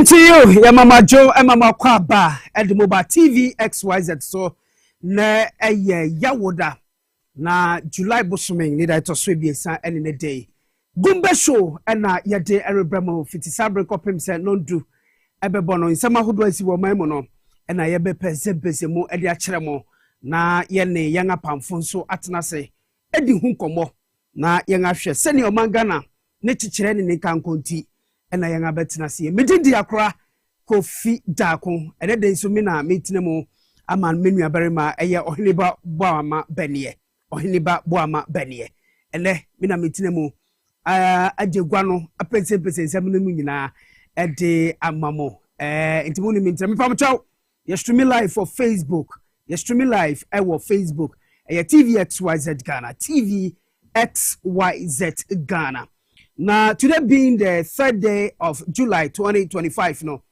to you, ya Mama Joe and Mama Kwaba at the mobile TV XYZ. So, na yawoda na July busuming need I to sweep sa and in a day. Gumbe show and na yade Erebremo 50 sabre copim se non do ebebono in sama hodo asi wo maimono and na yebe pese mo e de akyeremo na ye ne yanga pamfo so atena se edi hu komo na yanga hwe sene o mangana ne chichire ne kankonti ena yanga betina se medidi akora Kofi Dako ene de so me na metinemu aman menu abarema eye ohiniba boama benie ohiniba boama benie ene me na metinemu agegwa no apese nsem no nyina ede amamo ntimo ni mintra me pam chaw you stream live for Facebook you stream live Facebook TV XYZ Ghana TV XYZ Ghana. Now today being the 3rd day of July 2025 no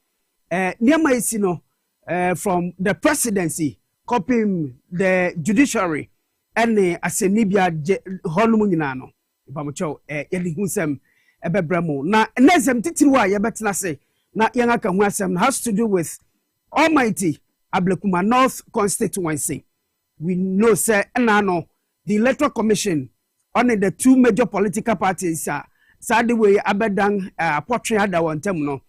Niama isi no from the presidency copying the judiciary and asemnibia holumu nyina no ibamocho yeli hunsem ebebramo na nezem titiriwa yebetena se na yanga hu asem has to do with Almighty Ablekuma North constituency. We know say no the electoral commission on the two major political parties sade we abedan portrait ada wontem no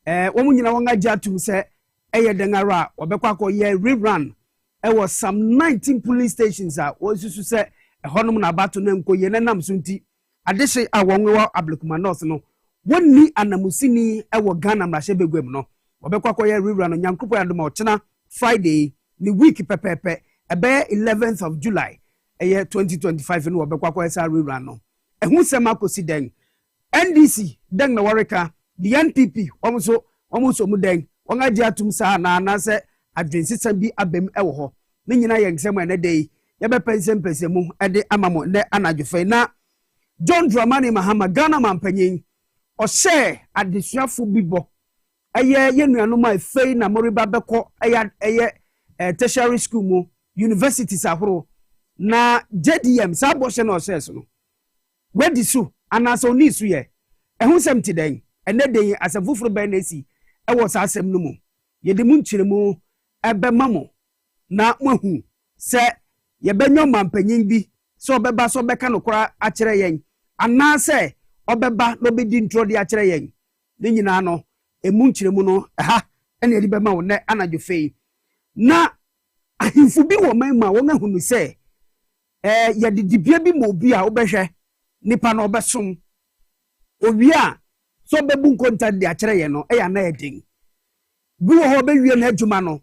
womu nyina wonga jatum se eyedengara obekwa akoye rerun was some 19 police stations wosusu se honum na bato na nkoye nenam sunti adehye awonwe Ablekuma North no wonni anamusini Ghana mrahye begwem no obekwa akoye rerun nyankopɔ adoma ochena Friday ni week pepepe ebe 11th of July 2025 no obekwa akoye sa rerun no ehun sema kosi den NDC den na wareka the NPP omuso mu den wonga ji atum sa na se adwensisa bi abem ewo ho ne nyina ye nsem ene dey ye be pensem ede amamo ne anadwofe na John Dramani Mahama Ghana mampanyin o share adesuafo bibo ye nuanom afei na moriba beko tertiary school mu universities ahoro na JDM sa boshe na o share so no wedi so anaso ni su ye ehun sem ti den ene den asafufuru ben na si ewo sa asem no mu ye de mu nkyiremu ebe mamo na mahu se ye benyo mampanyin bi so obeba so beka no kora akere yen ana se obeba no be di intro de akere yen ne nyina no emu nkyiremu no ene edi be ma wo ne anadwofei na ahimfu bi wo man ma wo ngahunu se ye de dibia bi mo bi a obehwe nipa no obesom owia so bebu nkonta de akere ye no eya na edin bi wo ho be wie na adwuma no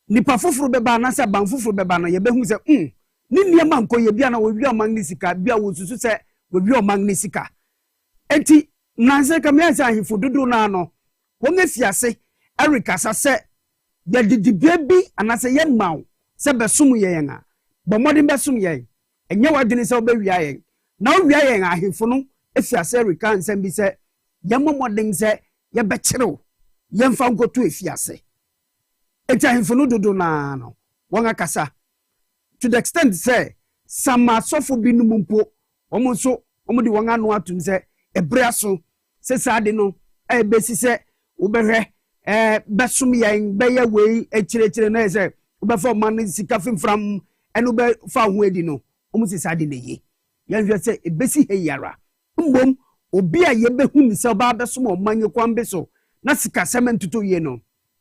nipa foforo beba na se ban foforo beba no ye behu se ni niema nko ye bia na wo wi oman ni sika bia wo susu se wo wi oman ni sika enti nanse kamia se ahifo dodo na no won afiase Erica se ye didibia bi anase ye maw se besum ye yen a bo modin besum ye enye wadwene se wo be wi ayen na owia yen ahifo no afiase Erica nsem bi se ye momodin se ye bekyereo ye mfa nkoto afiase enti ahifo no dodo na no won akasa to the extent say sama sofo bi numumpo omonso omudi won anu atum se ebreaso se sade no ebesi se ubehwe besum yen beye we ekirekire na se ubefa man sika fimfram enu be fa ho edi no omusi sade na ye yanhwe se ebesi heyara mbom obi a ye behu mi se oba besum omanye kwambe so na sika sementuto ye no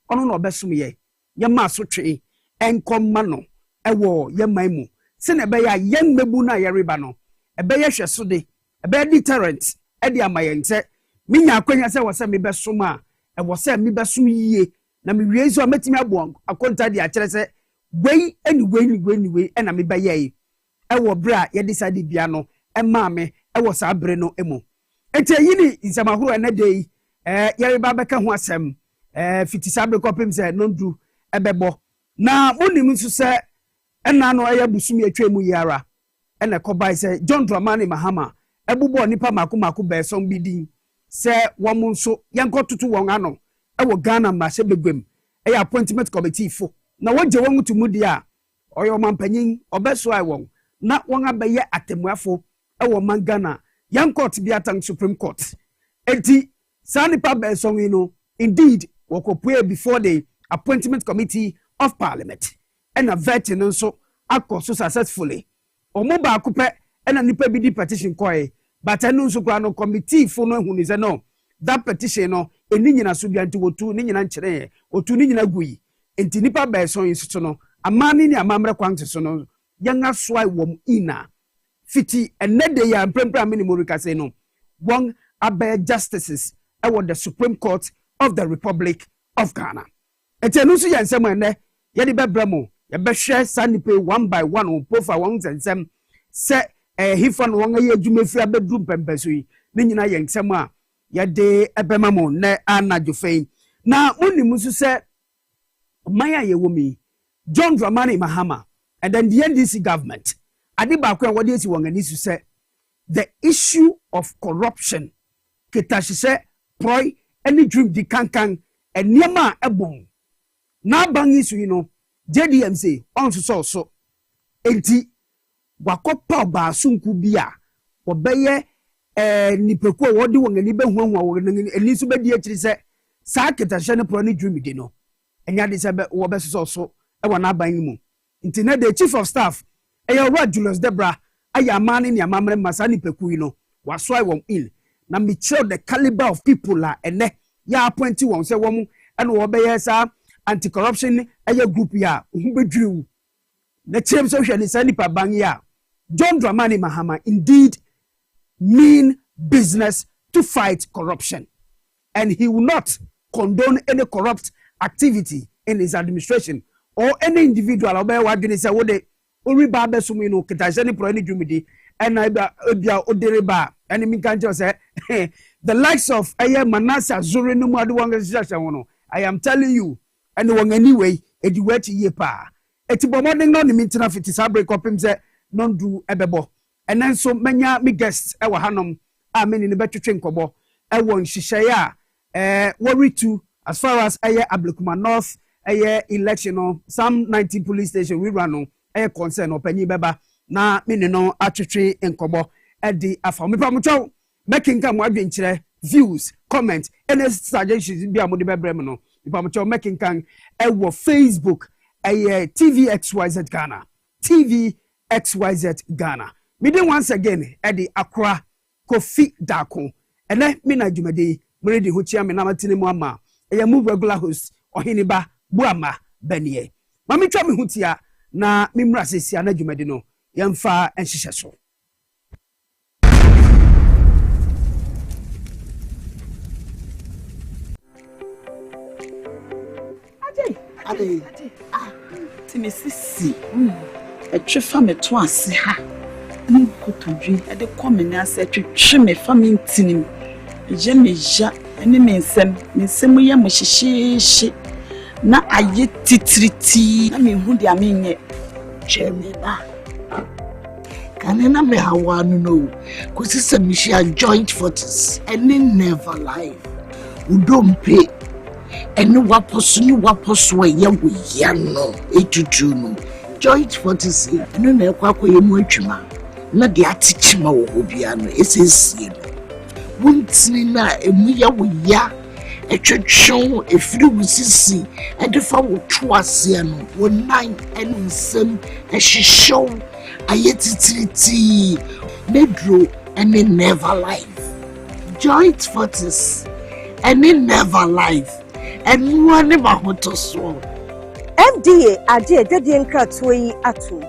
ono no besum ye ma so twe enkomma no ewo ye maimu se na be ya ye mmebu na ye reba no ebe ye hweso de ebe deterrent e de amayente minya akwanya se wo se me besom a ewo se me besom yie na me wie so ametimi abo akonta de akere se wei anyway na me be ye ewo bra ye decide bia no e ma me ewo sa bre no emu enti yini nsamahoro ene dey ye reba beka ho asem fitisabre kopim se nondu ebebo na monim nso se ena no eye busumi atwemu yara ena kobai se John Dramani Mahama ebubo nipa makomako besom bidin se womo nso yankototo won ano ewo Ghana mrahye begwem eye appointment committee fo na woje won tumu dia oyo mampanyin obeso ai won na won abaye atemuafo ewo man Ghana yankot biatan Supreme Court enti sanipa besom no Indeed, wakopue before the appointment committee of parliament. And a vetting also so successfully. Omo ba akupe and a nipa bidi petition koi, but I know so grano committee for no who is a no. That petition no a nina subianti wo tu nina chere o tu nina gui. Enti nipa ba so insuno a man in a mamra quanti sono yanga swai wom ina. Fiti and net de ya prempra minimurika say no. One abe justices the Supreme Court of the Republic of Ghana. Eti enusu ya nsem ene ye de bebramo ye be hwe sanipe one by one on pofa one nsem se hifan won ye adwumafi abedru pempeso yi ne nyina ye nsem a ye de ebemamo ne anadwofein na onimu su se maya ye womi John Dramani Mahama and then the NDC government ade ba kwa wode esi won ani su se the issue of corruption ketashise Proy any dream di kankan and niema ebon na bangi su you know JDMC on so enti wakopa ba sunku bia obeye nipeku wodi won ani behuanhu won ani su bedi akiri se sa ketahye ne pro ni dream di no enya de se wo be so e wona bangi mu enti na the chief of staff eya Julius Debra aya amane ni amamre masa nipeku yi no wasoi won in na me show the caliber of people la ene ya appoint won say won and wo be yesa anti corruption aya group ya bedru na chem so hwe ni sanipa ban ya John Dramani Mahama indeed mean business to fight corruption and he will not condone any corrupt activity in his administration or any individual obey wadwene say wo de ori ba be so mu no kitaje ni pro ni dwumidi and bia odereba and me can just say the likes of Manasseh Zuri no mu ade won no I am telling you and won anyway edi wati ye pa etibomoding no ni mintina fiti break up him say non do ebebo and then so manya me guests e wa hanom a me ni betwetwe nkobo e won hihye a worry to as far as Ablekuma North election no some 19 police station we run no concern opanyi beba na me ni no atwetwe nkobo edi afa me pamucho making come adwenkyere views comment any suggestions bi amode bebrem no me pamucho making kan ewo Facebook TVXYZ Ghana TVXYZ Ghana me dey once again edi Accra Kofi Dako ene me na dwumade me ready ho chia me na matene mu ama move regular host ohiniba buama banie ma me twa me ho tia na me mra sesia na dwumade no yemfa enhyehyɛ so Ade timi sisi etwefa me to ase ha nkotodwe ade komene ase etwetwe me fa me ntinim je me ja ene me nsem ye mo hyehyeehye na aye titriti na me hu dia me nye cheme ba kanena me hawanu no kusisa me share joint forces ene never life udompe ene waposo ye wo ya no etutu no joint forces ene na ekwa ye mu atwuma na de atichima wo hobia no esesie no wuntini na emu ya wo ya etwetwon efiri wusisi edefa wo to ase no wo nine ene nsem ehyehyɛw ayetitiriti medro ene never life joint forces ene never life ene one mahoto so FDA ade ededie nkratoa yi ato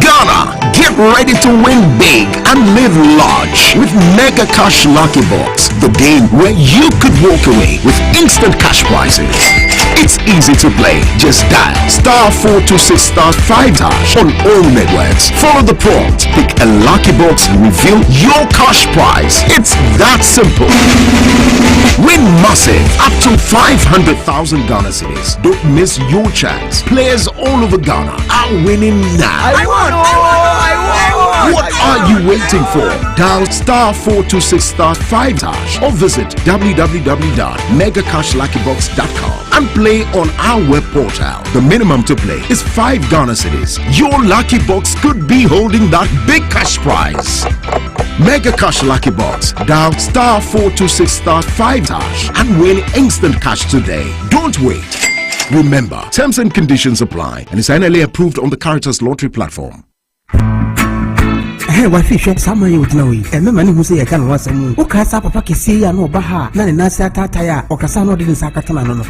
Ghana, get ready to win big and live large with Mega Cash Lucky Box, the game where you could walk away with instant cash prizes. It's easy to play. Just dial *426*5# on all networks. Follow the prompt, pick a lucky box and reveal your cash prize. It's that simple. Win massive, up to 500,000 Ghana cedis. Don't miss your chance. Players all over Ghana are winning now. I won. What are you waiting for? Dial *426*5# or visit www.megacashluckybox.com and play on our web portal. The minimum to play is 5 Ghana cedis. Your lucky box could be holding that big cash prize. Mega Cash Lucky Box. Dial *426*5# and win instant cash today. Don't wait. Remember, terms and conditions apply and is annually approved on the Caritas Lottery platform. Hey, what fish? Summer you know. And the man who say I can was a moon. Okay, Papa can see ya no baha. None in Nasa Tataya or Casano didn't Sakatano.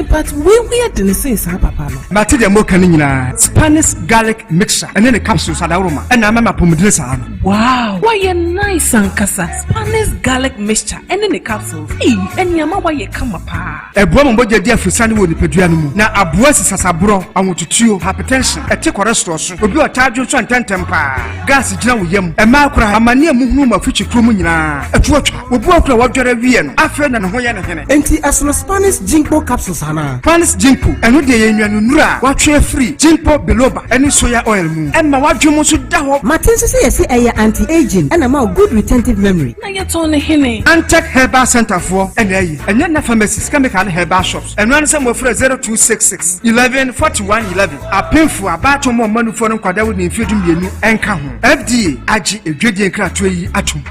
But we are to say Papa. Matilda Mokanina, Spanish garlic mixture, and then the capsules at aroma, and I'm a pomodressa. Wow, why a nice Sankasa, Spanish garlic mixture, and then the capsules. And Yama, why you come apart? A woman bought your dear for Sunday with the Pedriano. Now, a boss is a bro, I want to chew hypertension, a tick or restaurant, will be a charge of 10 temper. Gas is general yam, a macra, a mania mumma, future crumina, a watch, will broke the water of Vian, after and Hoyan. Enti as no Spanish Jinko capsules, Hana. Spanish Jinko, and no day in Nura, watch your free, Jinko Beloba, and soya oil moon, and my watch you must daho. Martin says a anti-aging and a more good retentive memory. Now you're turning him. Antec Herbal Center for and then the pharmacies can make herbal shops and run some of 0266 11 41 11. A painful about more money for them because they would infuse you and come. FDA, Aji, a gradient cratry atom.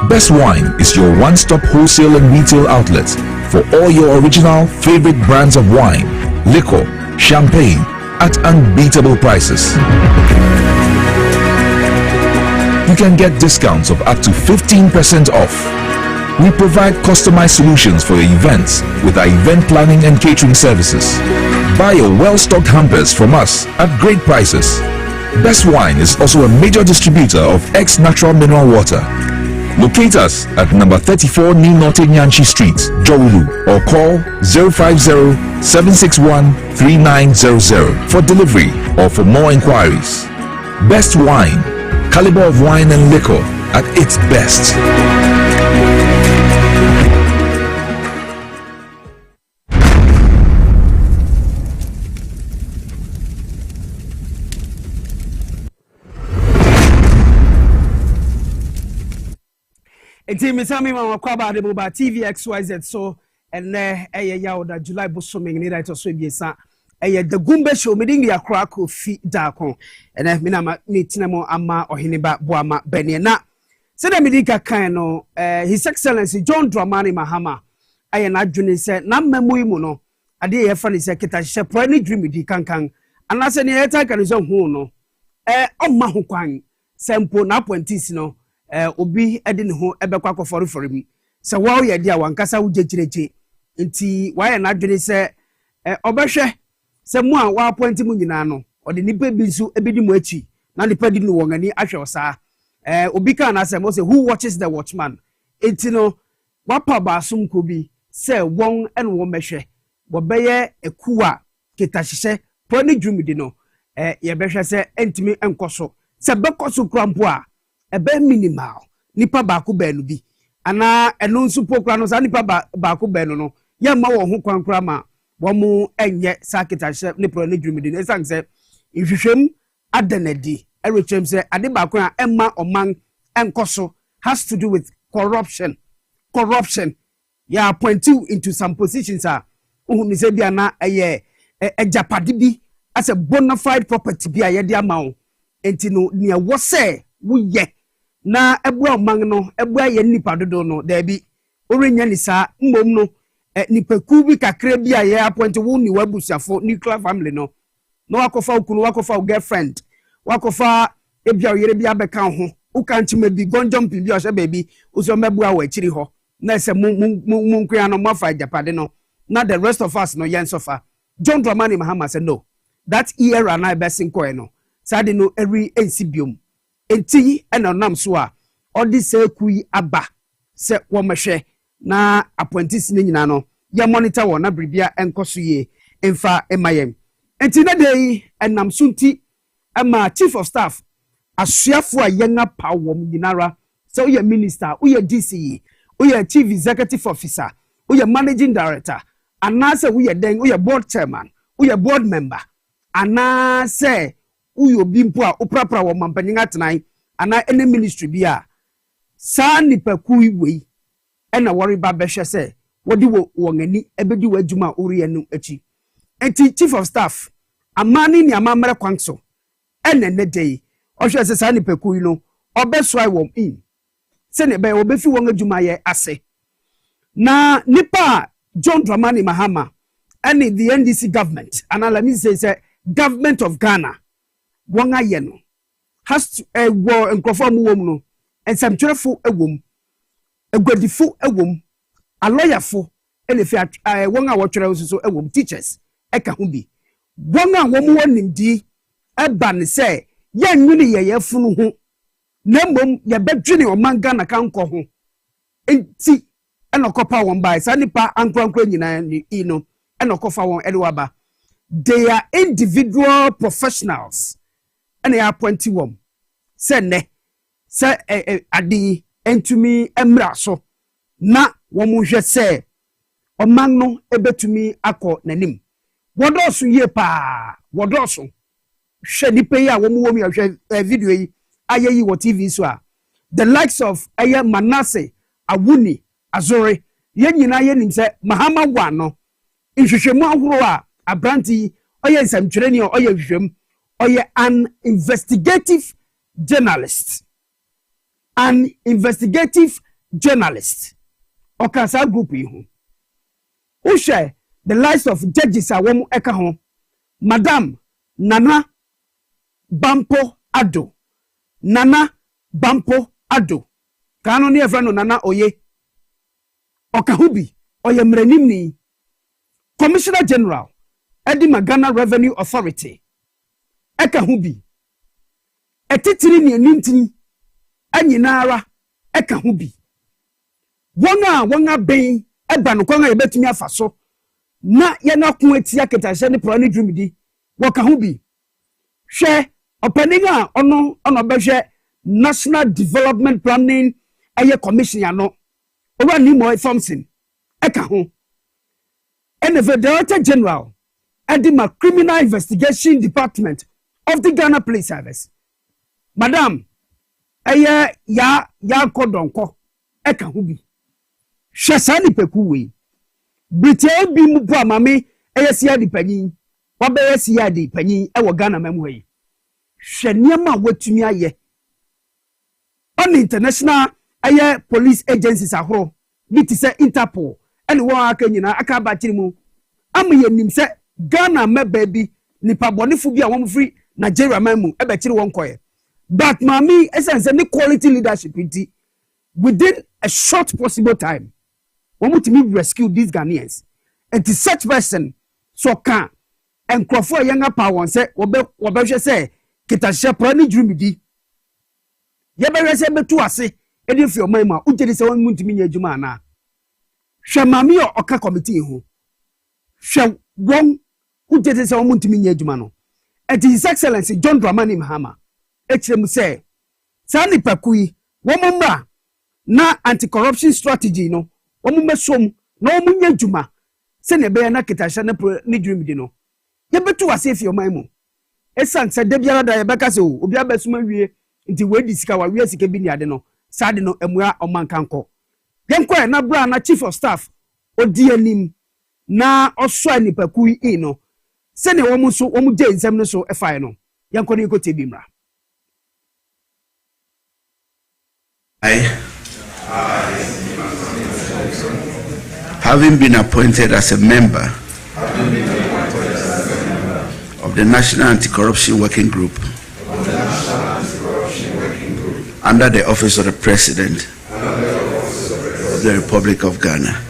Best Wine is your one-stop wholesale and retail outlet for all your original favorite brands of wine, liquor, champagne at unbeatable prices. You can get discounts of up to 15% off. We provide customized solutions for your events with our event planning and catering services. Buy your well-stocked hampers from us at great prices. Best Wine is also a major distributor of ex-natural mineral water. Locate us at number 34 New Norte Nyanchi Street, Jowulu, or call 050-761-3900 for delivery or for more inquiries. Best Wine, caliber of wine and liquor at its best. Enti misami mama kwaba de boba TV XYZ so ene yawoda July bosoming ni right so ebiesa the Gumbe show me dingi akra ko fi dakon ene me na me tinamo ama oheneba boama bene na se da medika kan no His Excellency John Dramani Mahama na adwene se na mamu imu no ade ye fa ne se kitahye pro ni dream di kankan anase ne yeta kan so hu no omma ho kwan sempo na appointees no obi ede ne ho ebekwa akofori for mi se wa ye dia wankasa wo jejireje nti wa ye na adwene se obehwe se mu a wa appoint mu nyina no ode nipa bi nso ebedi mu achi na nipa di no wongani ahwe osa obi kan na se mo se who watches the watchman enti no wa pa ba sum ko bi se won en wo mehwe wo beye ekuwa kitahye pro ni dwum di no ye behwe se entimi enkoso se bekoso krampo a ebe minimal nipa ba ko ba nu bi ana eno nso pokra no sa nipa ba ko ba no ye ma wo ho kwankra ma wo mu enye sakitahye ni pro ni dwum di no esan se ihwehwem adanadi erichem se ade ba ko a emma oman enkoso has to do with corruption ya appoint you into some positions uhuni se bia na ejapade bi as a bona fide property bi ye de ama wo enti no ne wo se wo ye na ebu oman no ebu ye nipa dodo no da bi orenya ni sa mmom no nipa ku bi kakra bi ye appoint wo ni wabusiafo nuclear family no wakofa okunu wakofa girlfriend wakofa ebia yere bi abeka ho ukanchima bi gonjompi bi o se baby uso mebu awa chiri ho na se mun kuya no mafa japade no na the rest of us no yen suffer. John Dramani Mahama said no, that era na besin ko no sade no every ensibium enti enonam so a odi se kui aba se wo mehwe na apprentice ni nyina no ya monitor wo na bribia enkoso ye emfa emayem enti na dey enam sunti ama chief of staff asuafo a yenga pawom nyinara so uye minister uye DCE uye chief executive officer uye managing director anase uye den uye board chairman uye board member anase uye obimpo a uprapra wo mampanyinga tenan ana ene ministry bia sa nipa kuiwe ena wori ba behwe se wodi wo ngani ebedi wadwuma ori enu achi enti chief of staff amani ni amamre kwanso ene day ohwe se sa ni peku yi no obesoi wom in se ne be obefi won adwuma ye ase na nipa John Dramani Mahama and the NDC government and let me say government of Ghana won aye no has to war enkrofo mu wom no ensamtwerefo ewom egwadifo ewom a lawyer fo enefi won a wotwere so ewom teachers eka ho bi won a wom wonimdi eba ne se ye nwini ye funu ho na mom ye bedwene o manga na kanko ho enti enokopa won bai sa nipa ankwankwa nyina ni no enokofa won edwaba they are individual professionals and ya appointed wom se ne se adi entumi emra so na wom hwe se oman no ebetumi akọ nanim wodoso ye pa wodoso hwe nipa yi a wom ya hwe video yi ayeyi wo TV so a the likes of Aya Manasseh Awuni Azore yenyina yenim se Mahama wa no nhwehwemu ahoro a abranti oye nsamtwereni oye hwehwem oye an investigative journalist okasa group yi ho uhwe the likes of judges a wom eka ho Madam Nana Bampo Ado kanu ne efra no Nana Oye Okahubi oye mranim ni Commissioner General Edi Ghana Revenue Authority Ekahubi etitiri ni enintini anyinara Ekahubi wona ben eba no kwanga yebetumi afaso na ye na ko etia ketahye ne pro ne dwumidi Wakahubi hwe openiga ono behwe National Development Planning aye commission ya no owa ni mo Thompson eka ho and the Director General at the Criminal Investigation Department of the Ghana Police Service Madam aye ya kodonko eka ho bi hwesani pekuwe Brite bi mu po amame aye sia di panyin wabe sia di panyin e wo Ghana mamu yi hwe niam watumi aye on international aye police agencies ahoro biti se Interpol and wo aka nyina aka ba kiri mu amayenim se Ghana meba bi nipa bonefo bi a won free Nigeria mamu e ba kiri won koye but mami essence any quality leadership within a short possible time we must rescue these Ghanaians and to such person so can and crofo younger power say obe say kitahye prani drumidi ye be say betu ase edi fi oman ma ujedi se won muntimi nya adwuma na hwe mami oka committee ho hwe won ujedi se won muntimi nya adwuma no and his excellency John Dramani Mahama echirem say sani pakui womumra na anti-corruption strategy no womumesom na womunya adwuma se ne be na kitahye ne drumidi no ye betu ase fi oman mu esan se de biara da ye beka se obi abesuma wie nti we di sika wa wie sika bi ni ade no sade no emua omankanko yenko na bra na chief of staff odi anim na oso anipaku yi no se ne wo mu so wo mu je nsem no so efai no yenko ne ko tebi mra having been appointed as a member of the National Anti-Corruption Working Group under the office of the President of the Republic of Ghana,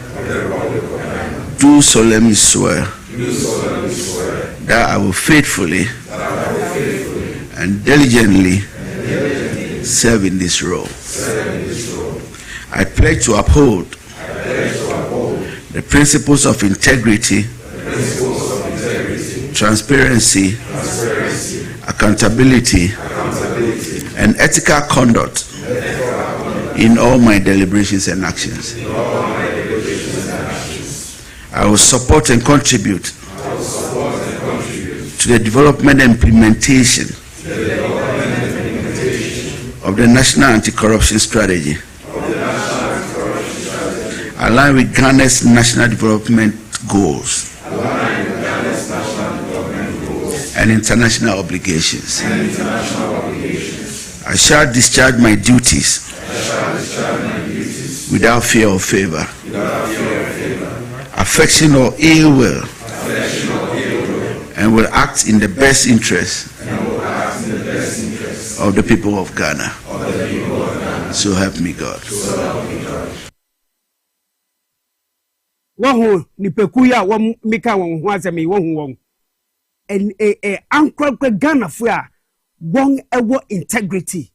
do solemnly swear that I will faithfully and diligently serve in this role. I pledge to uphold the principles of integrity, transparency, accountability, and ethical conduct in all my deliberations and actions. I will support and contribute to the development and implementation of the National Anti-Corruption Strategy, aligned with Ghana's national development goals. and international obligations. I shall discharge my duties without fear or favor, affection or ill will, and will act in the best interest of the people of Ghana. So help me God. Wahu ni pekuya wa mika won ho asemi wahu won en ankwa Ghana fo a won ewo integrity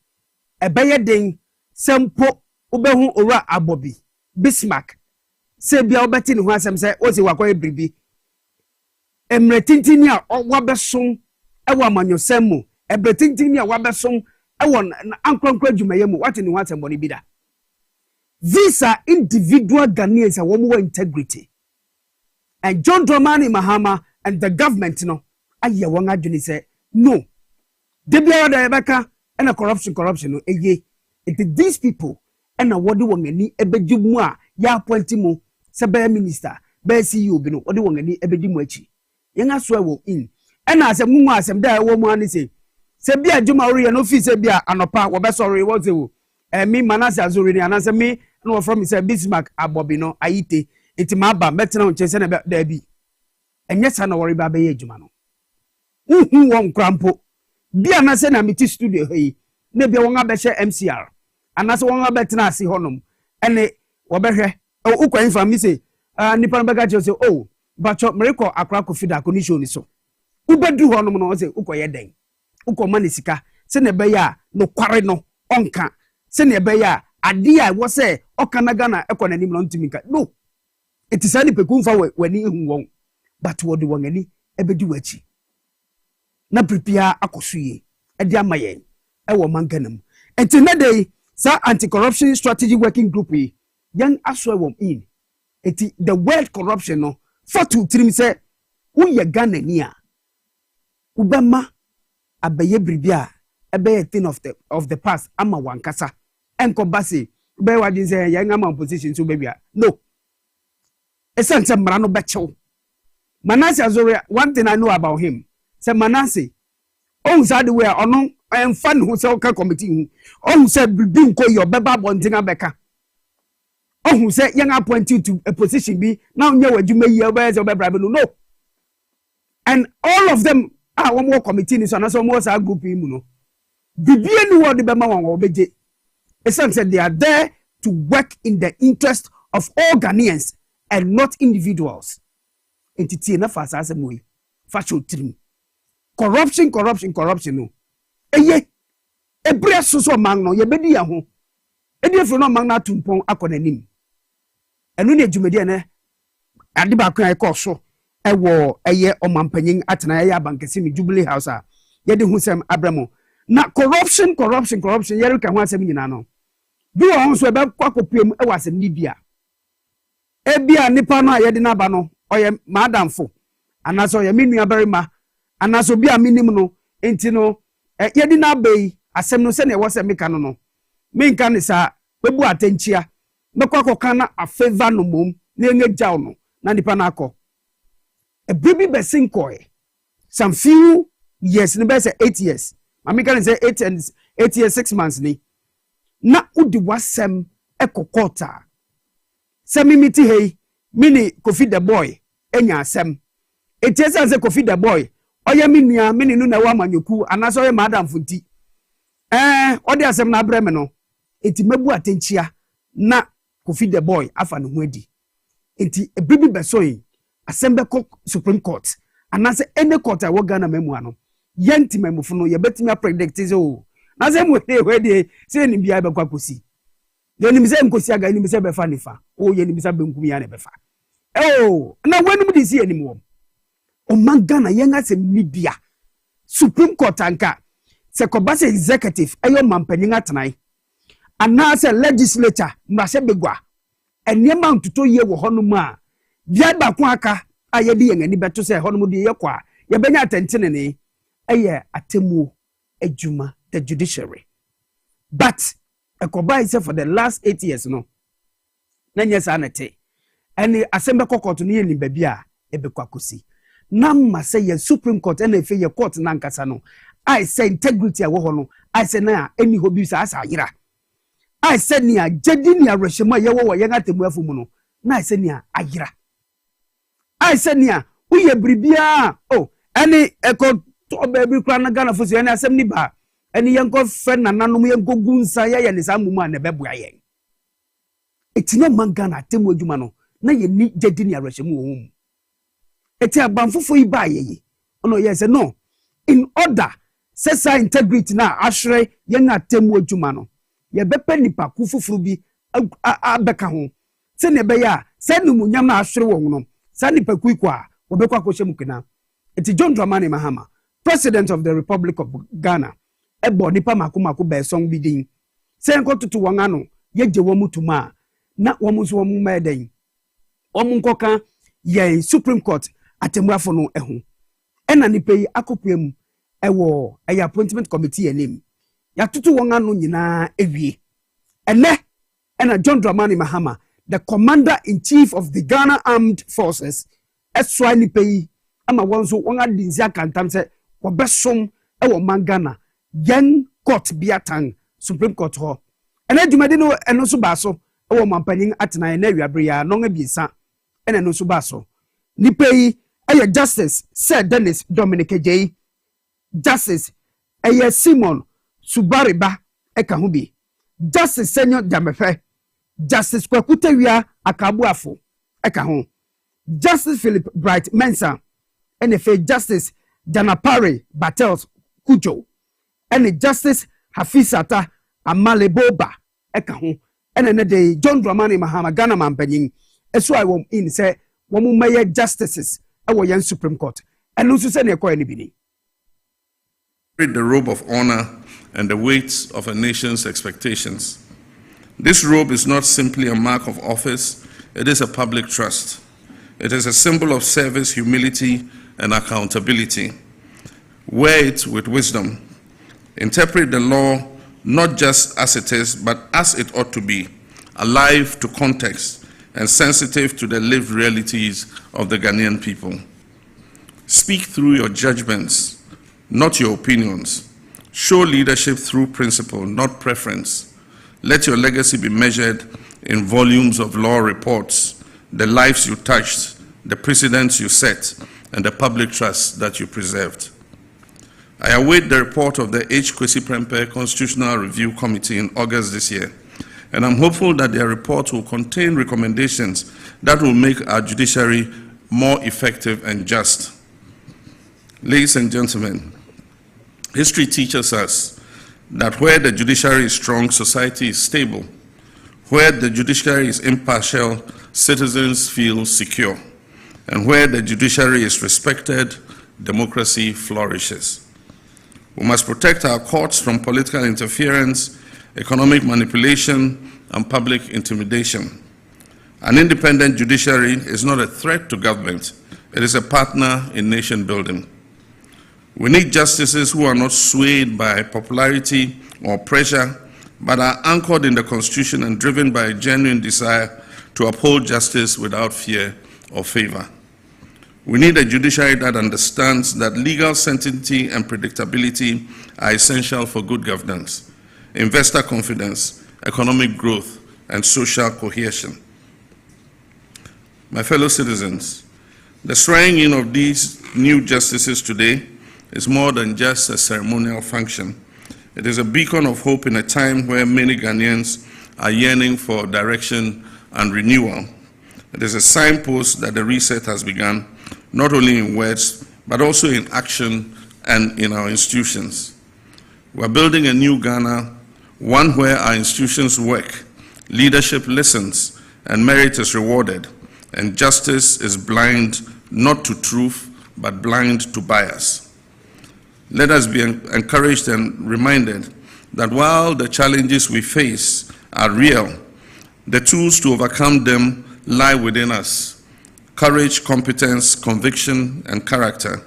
ebeye den sempo obehu ora abobi Bismarck se bia obeti ni ho asem se o se wakoye bribi emretintini a wabesom ewo amanyosem mu ebretintini a wabesom ewo ankwa adwumaye mu wate ni ho asem boni bida. These are individual Ghanaians and one more integrity. And John Dramani Mahama and the government, you know, aye wanga juni say no. Debia da ebeka and a corruption no eye. It these people and a wadi wangani ebeji mu a ya appointi mu se be minister, be CEO bi no wadi wangani ebeji mu achi. Yenga so wo in. And as a mu asem da wo mu ani say se bia adwuma ori no fi se bia anopa wo be sorry wo se wo. Me Manase azuri ni anase me no from say Bismarck abobi no ayite enti maba metena on chese na da bi enye sa na wori ba be ye adwuma no won krampo bia anase na meti studio hei na bia won abehye MCR anase won abetena ase honom ene wo behwe ukwan fa mi say nipa no bega che oh bacho mereko akra ko fida ko ni show ni so ubedu honom no say ukoye den ukoma ne sika se na be ya no kware no onka se na be ya ade a wo se okanaga na ekonanim no ntimika no it is any pekumfa wani hu won but wo de won ani ebedi wachi na prepare akosuye e de amaye e wo manganam enti na dey sa anti-corruption strategy working group yi yan aso won in enti the world corruption no for to trim say uye Ghana ni a ubema abaye bribia ebe thing of the past ama wankasa enkobase be wadin say yan ama position so bebia no essence mara no bechew Manase azore one thing I know about him say Manase on sad way ono enfan hu say oka committee hu on say bibi nko your beba bontinga beka on say yan appoint you to a position be now nya wadwuma yi oba say obebra no and all of them are one more committee ni so na so more sa group yi mu no bibi eni wo de bema wan obeje essentially they are there to work in the interest of all Ghanaians and not individuals. Entity na fa sa mo yi fa trim corruption no eye ebre so man no ye bedi ya ho edi fro no man na tumpon akonanim enu ne adwumadi ne ade ba kan e so ewo eye omampanyin atena ye abankese mi Jubilee House a ye de hu sem abramo na corruption yere ka ho asem nyina no bi wo ho so e be kwakopiem e wasem ni bia e bia nipa no a ye de na ba no oye madamfo anaso oye menua barima anaso bia minim no enti no ye de na bai asem no se na e wose meka no menka ne sa bebu atanchia bekwakoka na afeva no mom na enye jaw no na nipa na akọ a baby besinkoy some few years no be say 8 years mama can say 8 years 6 months ni na udi wasem ekokota semi miti hey mini Kofi the boy enya asem etiesa say Kofi the boy oya minua mini nu na wa manyoku anaso oya madam funti odi asem na abreme no enti mebu atenchia na Kofi the boy afa no ho adi enti a baby besoy assemble Supreme Court anase any court a wo Ghana memu ano yenti memufu no ye betimi predict so na se mu we dey say ni bia be kwakosi ye ni se nkosi aga ni se be fa nifa o ye ni se be nkum ya ne be fa na wenum di si anim wo o man Ghana yen asem ni bia Supreme Court anka se kobase executive ayo mampanyin atenai anase legislature mrase begwa enema ntuto ye wo honum a bia ba ko aka ayedi yen ani beto se honum de ye kwa ye benya atentene ne eye atemu adwuma the judiciary but ekobai say for the last 8 years no na nyesa anete ene asembe kokoto no ye ni babia ebekwakosi Namma say ye Supreme Court and if ye court nankasano. I say integrity a wohono. I say na any hobbies as ayira. I said near Jedinia Reshima Yawa Yangate Muafumono. Na I said near ayira. I said near Uye Bribia. Oh, any echo to baby crana Ghana for any assembly bar. Any young friend and none of go gunsaya and his amuma and a babuaye. It's no man Ghana, Timo Jumano. Na ye need Jedinia Reshimu home. It's a bamfu for you buy ye. Oh no, yes, no. In order, says integrity na ashre yenga Timo Jumano. Ye bepe nipa kufufrubi abeka ho. Se ne be ya, se no munyama ashre wo no. Sa nipa kuikwa, obekwa ko shemukena. It's John Dramani Mahama, President of the Republic of Ghana. Ebo nipa makumako be song bidin. Se enko tutu wangano, ye je wo mutuma na wo muso wo meden. Omu nkoka ye Supreme Court atemwafo no eho. Ena nipa yi akopem ewo eya appointment committee enim. Ya tutu wangano nyina ewie. Ena John Dramani Mahama, the Commander-in-Chief of the Ghana Armed Forces, eswa nipa yi ama wonso wonga dinzi akantam se wobesom ewo mangana yen court biatan Supreme Court ho. Ena dwumade no eno so baso ewo mampanyin atena na wiabre ya no ngabiesa ena no so baso. Nipa yi eye Justice Sir Dennis Dominic J. Justice eye Simon Subariba eka ho bi. Justice Senior Jamefe. Justice Kwakutewia Akabuafo eka ho. Justice Philip Bright Mensa NFA Justice Janapare Battles Kujo and Justice Hafisata Amaleboba eka ho. And day John Dramani Mahama Ghana Mampanyin eso I wom in say womu maye justices awo yan Supreme Court and also say ne ko anybody. The robe of honor and the weight of a nation's expectations. This robe is not simply a mark of office, it is a public trust. It is a symbol of service, humility, and accountability. Wear it with wisdom. Interpret the law not just as it is, but as it ought to be, alive to context and sensitive to the lived realities of the Ghanaian people. Speak through your judgments, not your opinions. Show leadership through principle, not preference. Let your legacy be measured in volumes of law reports, the lives you touched, the precedents you set, and the public trust that you preserved. I await the report of the N.K Obrempong Constitutional Review Committee in August this year, and I'm hopeful that their report will contain recommendations that will make our judiciary more effective and just. Ladies and gentlemen, history teaches us that where the judiciary is strong, society is stable. Where the judiciary is impartial, citizens feel secure. And where the judiciary is respected, democracy flourishes. We must protect our courts from political interference, economic manipulation, and public intimidation. An independent judiciary is not a threat to government, it is a partner in nation building. We need justices who are not swayed by popularity or pressure, but are anchored in the Constitution and driven by a genuine desire to uphold justice without fear or favor. We need a judiciary that understands that legal certainty and predictability are essential for good governance, investor confidence, economic growth, and social cohesion. My fellow citizens, the swearing in of these new justices today is more than just a ceremonial function. It is a beacon of hope in a time where many Ghanaians are yearning for direction and renewal. It is a signpost that the reset has begun, not only in words, but also in action and in our institutions. We're building a new Ghana, one where our institutions work, leadership listens, and merit is rewarded, and justice is blind not to truth, but blind to bias. Let us be encouraged and reminded that while the challenges we face are real, the tools to overcome them lie within us. Courage, competence, conviction, and character.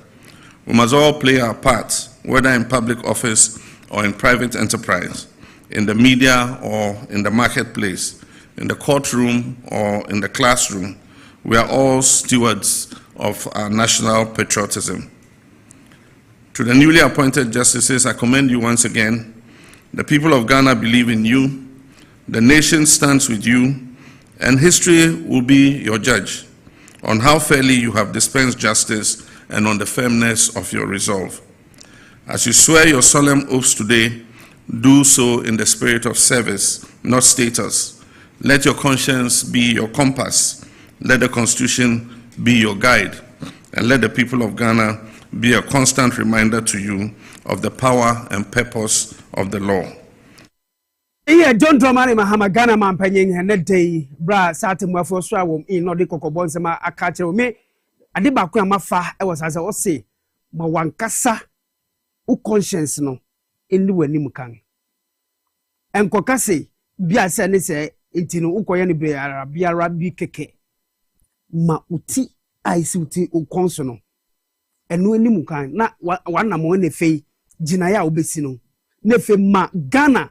We must all play our part, whether in public office or in private enterprise, in the media or in the marketplace, in the courtroom or in the classroom. We are all stewards of our national patriotism. To the newly appointed justices, I commend you once again. The people of Ghana believe in you, the nation stands with you, and history will be your judge on how fairly you have dispensed justice and on the firmness of your resolve. As you swear your solemn oaths today, do so in the spirit of service, not status. Let your conscience be your compass. Let the Constitution be your guide. And let the people of Ghana be a constant reminder to you of the power and purpose of the law. Iya John Dramani Mahama Ghana man panyin hene day bra sate mwafo so awom in no de kokobon sema aka kire me ade ba ko amafa e was asa o se ma wankasa u conscience no eni wani kan enkoka se bia se ne se entino ukoye ne biara bi keke ma uti aisi uti u konso no enu eni kan na wana mo ne fei gina ya obesi no ne fe ma Ghana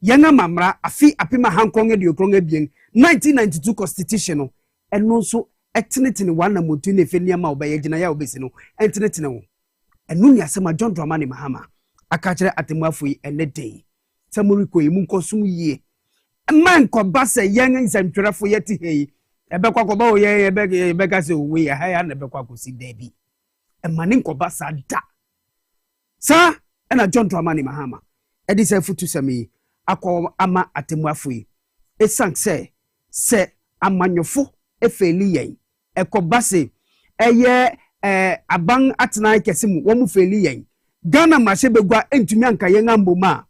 Yanga mamra afi apima hankonge di okronge bien 1992 constitution no eno so etinetine wana motu ne fe niam obaye gina ya obesi no entinetine wo enu ni asema John Dramani Mahama aka kire atemafo yi ene dey samuriko yi mun kosum yie man ko base yanga nsantwerafo yeti hei ebekwa ko ba o ye ebeka se owe ya ha ya na ebekwa ko si debi emane ko basa da sa ena John Dramani Mahama edise futu sami akọ ama atemuafo yi esanse se amanyofo efeli yen ekobase eye aban atena kesimu wo mu feli yen Ghana mahye begwa entumi anka yen amboma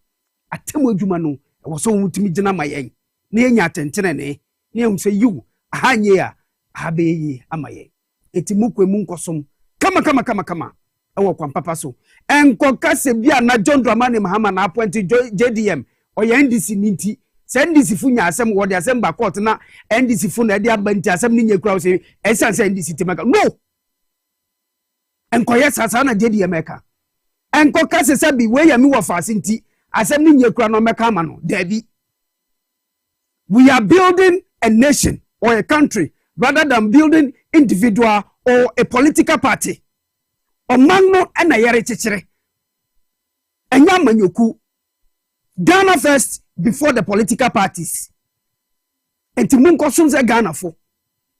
atemu adwuma no wo so mutumi gina mayen na yenya atentene ne ehun se yu ahanye a ahabeyi amaye etimukwe mu nkosom kama ewo kwampapa so enkokase bia na John Dramani Mahama na appoint JDM oya NDC ninti se NDC fu nya asem wo de asem ba court na NDC fu na de abanti asem ni nya kura se esanse NDC temaka no enkoye sasa na JDM eka enkokase se bi we ya mi wo fase nti asem ni nya kura no meka ma no dabi. We are building a nation or a country rather than building individual or a political party. Omano ena yare chichire. Enya manyoku. Ghana first before the political parties. Enti mun kosum se Ghana fo.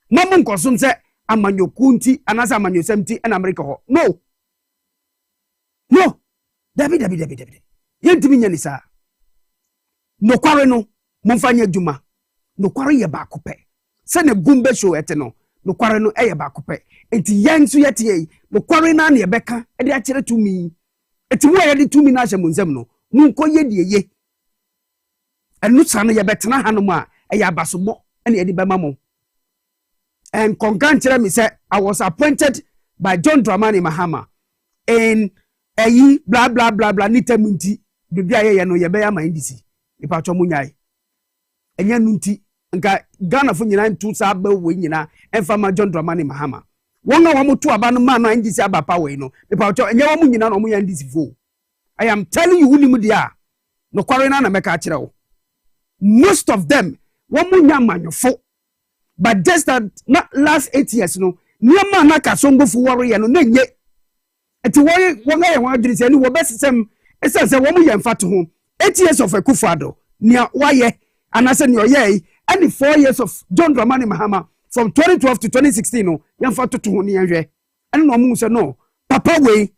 Mun kosum se amanyoku nti anasa amanyosem nti en America ho. No. No. Dabi. Yentimi nya ni sa. No kware no monfanya djuma. No kware ye ba kope. Se ne gumbe show ete no. No kware no eye ba kope. Enti yensu yete yi. No kware na na ye beka e de a kire tumi. Eti wo ye de tumi na hye monzem no. Munko ye die ye. Enu sana ye betena hanom a eye abasobo ene ye de bema mo. And konkan kire me say I was appointed by John Dramani Mahama in ayi blah nitamunti bibia ye no ye be ya ma ndisi. Ipa cho munyai. Enya nunti nka Ghana fo nyina ntu sa ba we nyina emfa ma John Dramani Mahama. Wonga wa mutu aba no ma no ndisi aba pa we no. Ipa cho enya wa mu nyina no mu ya ndisi fo. I am telling you who dia no kware na meka kire wo. Most of them womunya manyofo. But just that not last 8 years no niam na ka sombo fu wore ye no na nye. Eti wonga ye wan adiri se ni wo besem esense womu ye mfato ho 8 years of Akufo-Addo nia waye anase ni oye and 4 years of John Dramani Mahama from 2012 to 2016 no ye mfato to ho ni yenhwe. And no mu se no papa we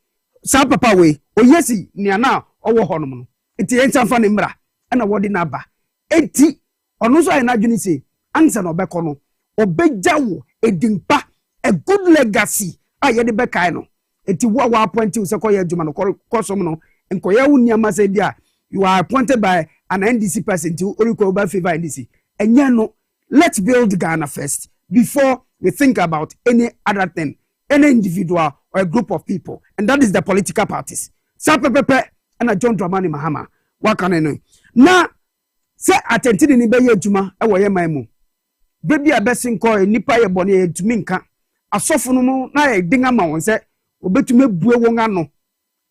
sa papa we oyesi ni ana owo honom no enti entamfa ne mra na wodi na ba enti ono so na dwuni se ansa no beko no obegyawo edimpa a good legacy aye de bekai no enti wo wa appoint se koye adwuma no kosom no enkoye wo niama se dia you are appointed by an NDC person to oriko ba favor NDC enya no let's build Ghana first before we think about any other thing, any individual or a group of people, and that is the political parties. Sa pepepe and John Dramani Mahama wakane no na se atentini ni be yeduma e wo ye maimu bebi abesin ko nipa ye bone yedumi nka asofo no mu na ye dinga ma won se obetumi bue won ano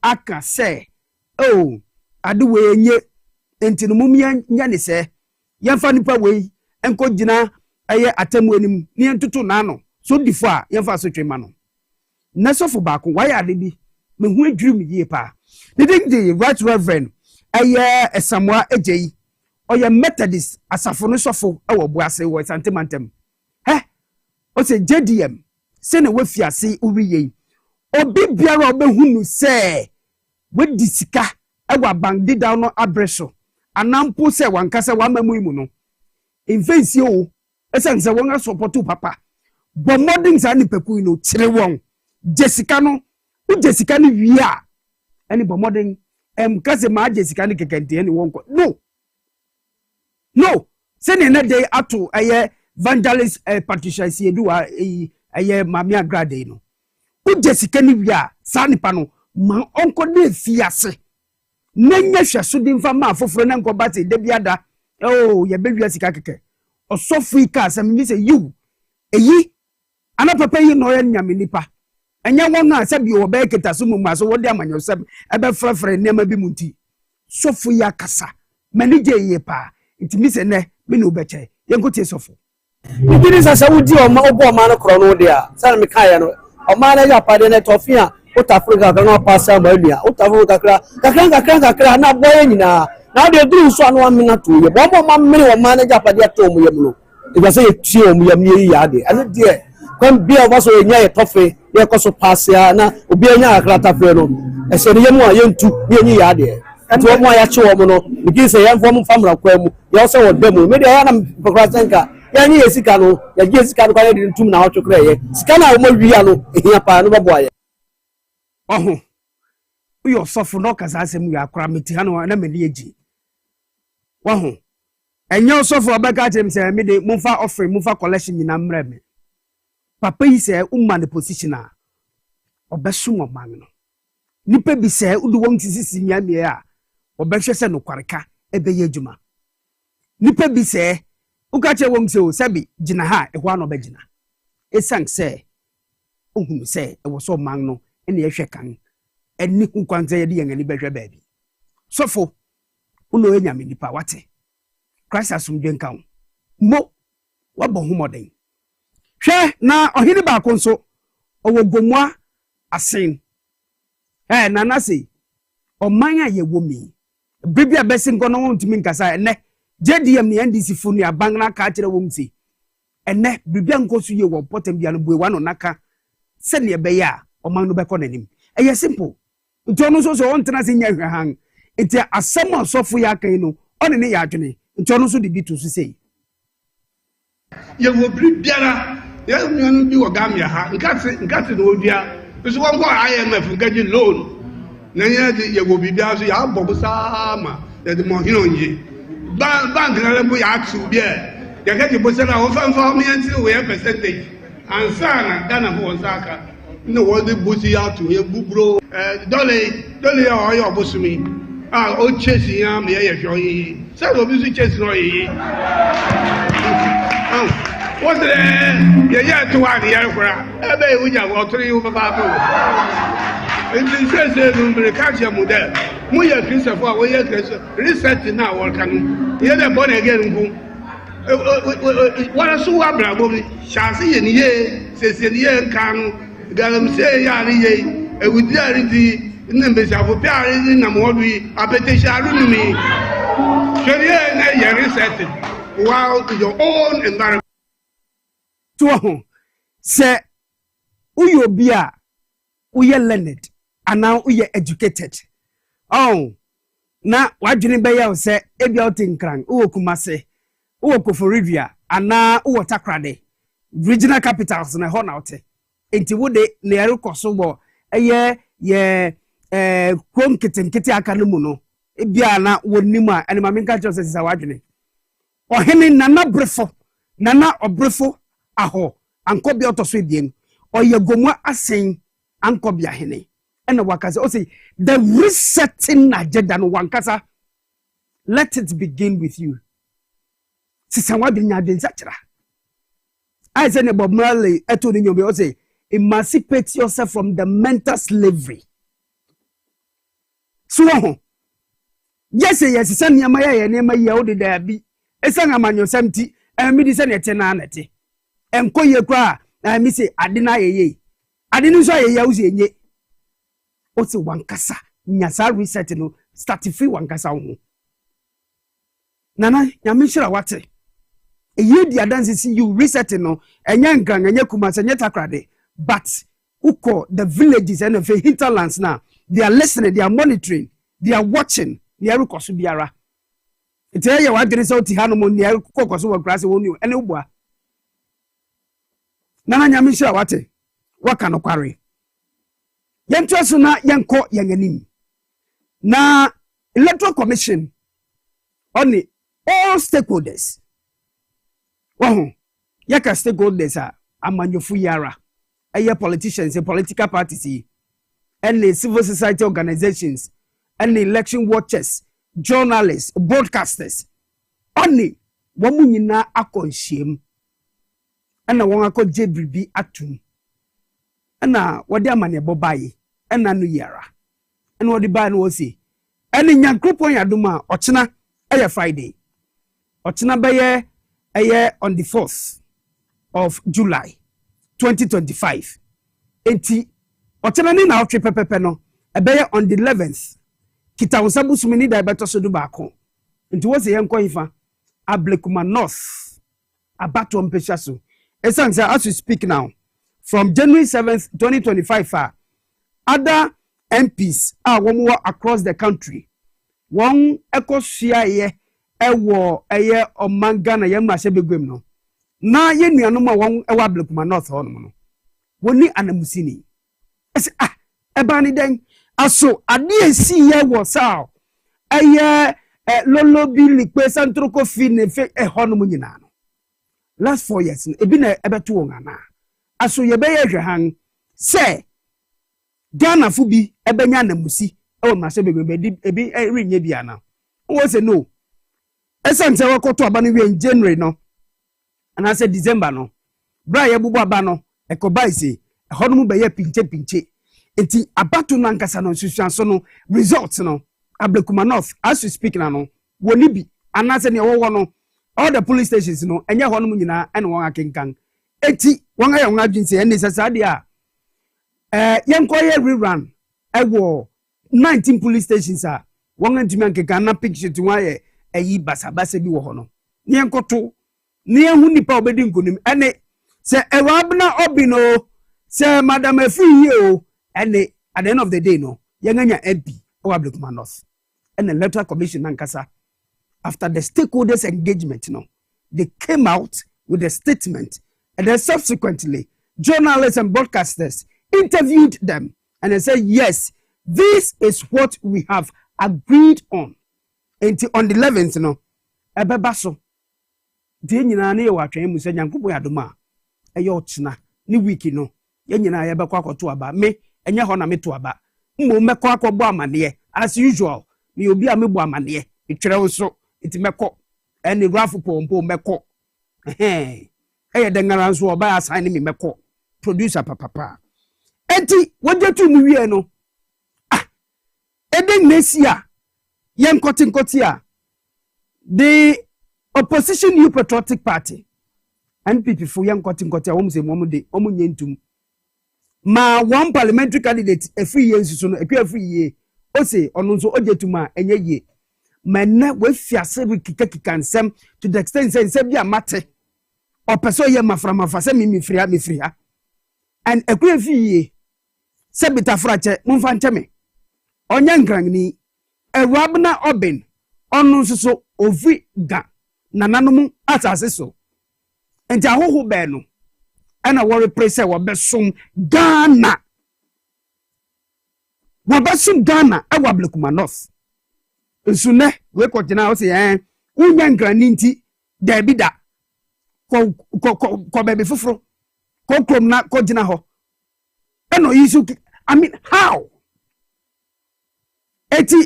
aka se oh ade we nye enti no mum nya ne se yemfa nipa we enko gina aye atemu anim ni entutu na no so difo a yemfa so twema no Nasofo baako why ade bi me hu adwiri me yie pa didn't the right reverend Samoa Ejeyi oye Methodist asafo no sofo e wo boase wo santemantem o se JDM se na wafiase uwiye obi biara obehunu se we disika e wa bandi down no abreso anampo se wankasa wa mamu mu no infancy o esanse won support papa bo modern sa ni peku no kire won Jessica no u Jessica ni wi a ani bo modern kase ma Jessica ni kekente ani won ko no se ne na dey ato evangelist Patricia Sieduwa Mamia Grade no u Jessica ni wi a sa nipa no ma onko de fiase nanya hwaso de mfa ma afoforo na nkobate de biada ye bewia sika keke osofu ka asem ni se you eyi ana papa yi no ya nyame nipa enya won na se bi wo be keta so mu aso wo de amanyo se ebe frefre nema bi munti sofu ya kasa manije ye pa ntimi se ne me no beche ye nkotie sofu bibiri sasa wudi o ma obo ma no kro no de a san me kan ya no o ma na ya pade na tofia Africa kana pasa malia Africa kakra na boye nyina na de duru so anu amina to ye bo ma mmiri wo manager pade ato mu yem no e ba say ye tie mu yem ye ya de ane de kon bia o so nya ye tofe ye ko so pasa na obi anya akra tafre no e se yem a ye ntu ye nyi ya de ati wo mo ya che wo mo no bigi say yan fo mo famra kwa mu ye so wo demu me de ya na pokra senka ya nyi ye sika no ya je sika no kwa de ntum na ho twekra ye sika na wo mo wi ya no ehia pa no babo aye uyo sofo no kasa asem ya akra meti ha no na meni eji wahu enyo sofo obeka chem se me de mumfa offering mumfa collection nyina mre me papa yi se umma ne position a obesu ngoman no nipa bi se udu won tisisi nyame a obehwe se no kwareka ebeye adwuma nipa bi se uka che won se o sabi gina ha ehwa no begina esan se ohunu se e wo so man no ene yehwe kan eni kwanza ye de yan ani behwe baabi sofo uno enyame nipa wate Christ asumdwe nkan mo wabo homoden hwe na ohini ba ko nso owo gomwa asen na na se oman a ye womi bibia besin ko no wontumi nkasa ene JDM ni NDC fu ni aban na ka kire womsi ene bibia nkosu ye wo potem bia no buewa no naka se ne be ya oman no be ko nanim eye simple ntono so on tena se nya hwan enti asem asofo ya kan no one ne ya adwene ntono so de bi to so sei ye wo biara ye nyanu bi wo gamia ha nkate no odua so won ko IMF ngaji loan na ye wo biara so ya bobo sama de mo hinonje bank na lembo ya atu bi ye gaji bo se na wo fa me anti wo ye percentage ansana Ghana for Osaka no what the busi out to ye bubro dole ya oyo bosumi o chase ya me ye hwo yi say do busi chase no yi what the ye to one ye kwara ebe e wuja wo 3 u baba ko in say no be catch ya model mu ye Christopher wo ye Christopher reset na wo kan ye de born again nku wala so wa brabo ni chance ye ni ye se ni ye kan galam se ya ri ye e wudi ari di nbe sa fo piare ni na mo bi apete sharu ni mi seriye na ye reset while your own environment to se uyo bia uye learned and now uye educated na wadwene be ya se ebia otinkran uwo kumase uwo koforivia ana uwo takrade regional capitals na ho na ote enti wode na yare koso bo ye krom kitenkete aka no mu no ebia na wonimu a ene mamenka cho se sa wadwene ohene nana obrefo aho ankobia otoso ebien oye gomwa asen ankobia hene ena wakaza o say the resetting agenda no wankasa let it begin with you sisa wadwene aden sachira I say Bob Marley eto ni nyombe o say emancipate yourself from the mental slavery. So yes say niyama ya niyama ya o de da bi esa ngamanyo samti mi di se ne te na nete enko ye kwa na mi say ade na ye ade no so aye ya uzi enye o se wankasa nyasa reset no start free wankasa ho nana nyame hira wate eye di adanse see you reset no enya nkran enya kumase enya takrade but uko the villages and the hinterlands now they are listening, they are monitoring, they are watching they are rekoso biara ite ye wadene se oti hanu mo ne kokoso wa krase wonu ene ubua nana nyame hira wate waka no kware yento so na yenko yenanim na electoral commission only all stakeholders yaka stakeholders amanyofu yara aye politicians and political parties and the civil society organizations and the election watchers journalists broadcasters only wamu nyina akonhiem ana won akogye bibi atum ana wode amane bobaye ana no yara ana wode ba na wosi ani nyankropon yadoma ochena aye Friday ochena baye aye on the 4th of July 2025 enti ochena ni na otwe pepepe no ebeye on the 11th kita unsabu sumini da beto so do baako enti wo se yenko ifa Ablekuma North abato mpesha so esanse as we speak now from January 7th 2025 other MPs are one across the country one ekosua ye ewo eye omanga na yemma se begwem no na ye nuanom a won ewa Ablekuma North ho no woni anamusini ese eba ni den aso ade esi ye wo sao eye lolo bi likpe santroko fi ne fe ho no nyina no last 4 years ebi na ebeto won ana aso ye be ye hwehan se Ghana fu bi ebenya anamusi ewo ma se begwem ebi renye bi ana wo se no esanse wakoto aba no we January no and I said December no bra ye bubu aba no ekobai se ho no be ye pinche enti abato no ankasa no susuanso no results no Ablekuma North as we speak now no woni bi anase ne wo no all the police stations no enye ho no nyina ene won akenkan enti won aye won adwinse ene sasa de a yenko ye rerun ewo 19 police stations a won antimi akenkan na picture ti won aye ayi basabasa bi wo ho no ne yenkoto ne ehu nipa obedi nkonim ene se ewabna obino se madam afiye o ene at the end of the day no yenganya MP o Ablekuma North and the electoral commission nankasa after the stakeholders engagement no they came out with a statement and then subsequently journalists and broadcasters interviewed them and they said yes this is what we have agreed on until on the 11th no ebebaso de nyina na ye watwen mu se nyankopon yadoma eye ochina ni wiki no ye nyina ye bekwa akoto aba me enye ho na meto aba mmo mekọ akọbọ amane as usual me obi a mebo amane etwere nso enti mekọ ene rafu pompo mekọ eye dengara nso oba assign me mekọ producer papa enti wojetu mu wie no eden nesia yen nkoti a the opposition New Patriotic Party NPP fu yen nkoti a wo mse mo de omo nyentum ma one parliamentary candidate every year so no ekwa every year o say onu nso ojetuma enye ye manna we fiase bi kika nsem to the extent say bi amate o peso ye maframa se mi fria and ekwa every year se bitafrache mumfa nteme onya ngrangni ewabna oben onu nso so ovi ga nananom atase so enti ahoho be no ana worry press wabesum Ghana ewa Ablekuma North nsune we kotena o se unya ngrani nti da bida ko bebe fufuro ko krom na ko gina ho eno yisu I mean how eti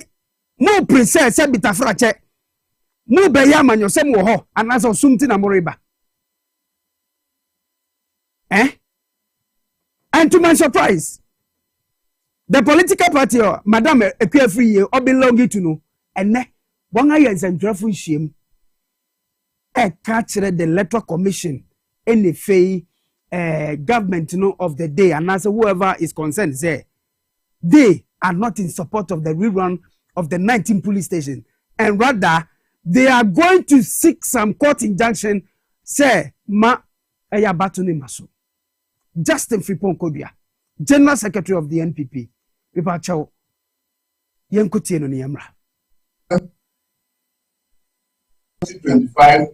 mo princess se bitafrache mo be ya manyo se mo ho anaso sumti na moriba and to my surprise, the political party, Madam Ekwe or belonging to know, and one eye and dreadful shame. Catch the electoral commission, any fee, government of the day and as whoever is concerned say they are not in support of the rerun of the 19 police stations, and rather they are going to seek some court injunction say ma eya batuni maso. Justin Frimpong Kodua, General Secretary of the NPP, Pipa Chow Yenkotie no Niamra. 2025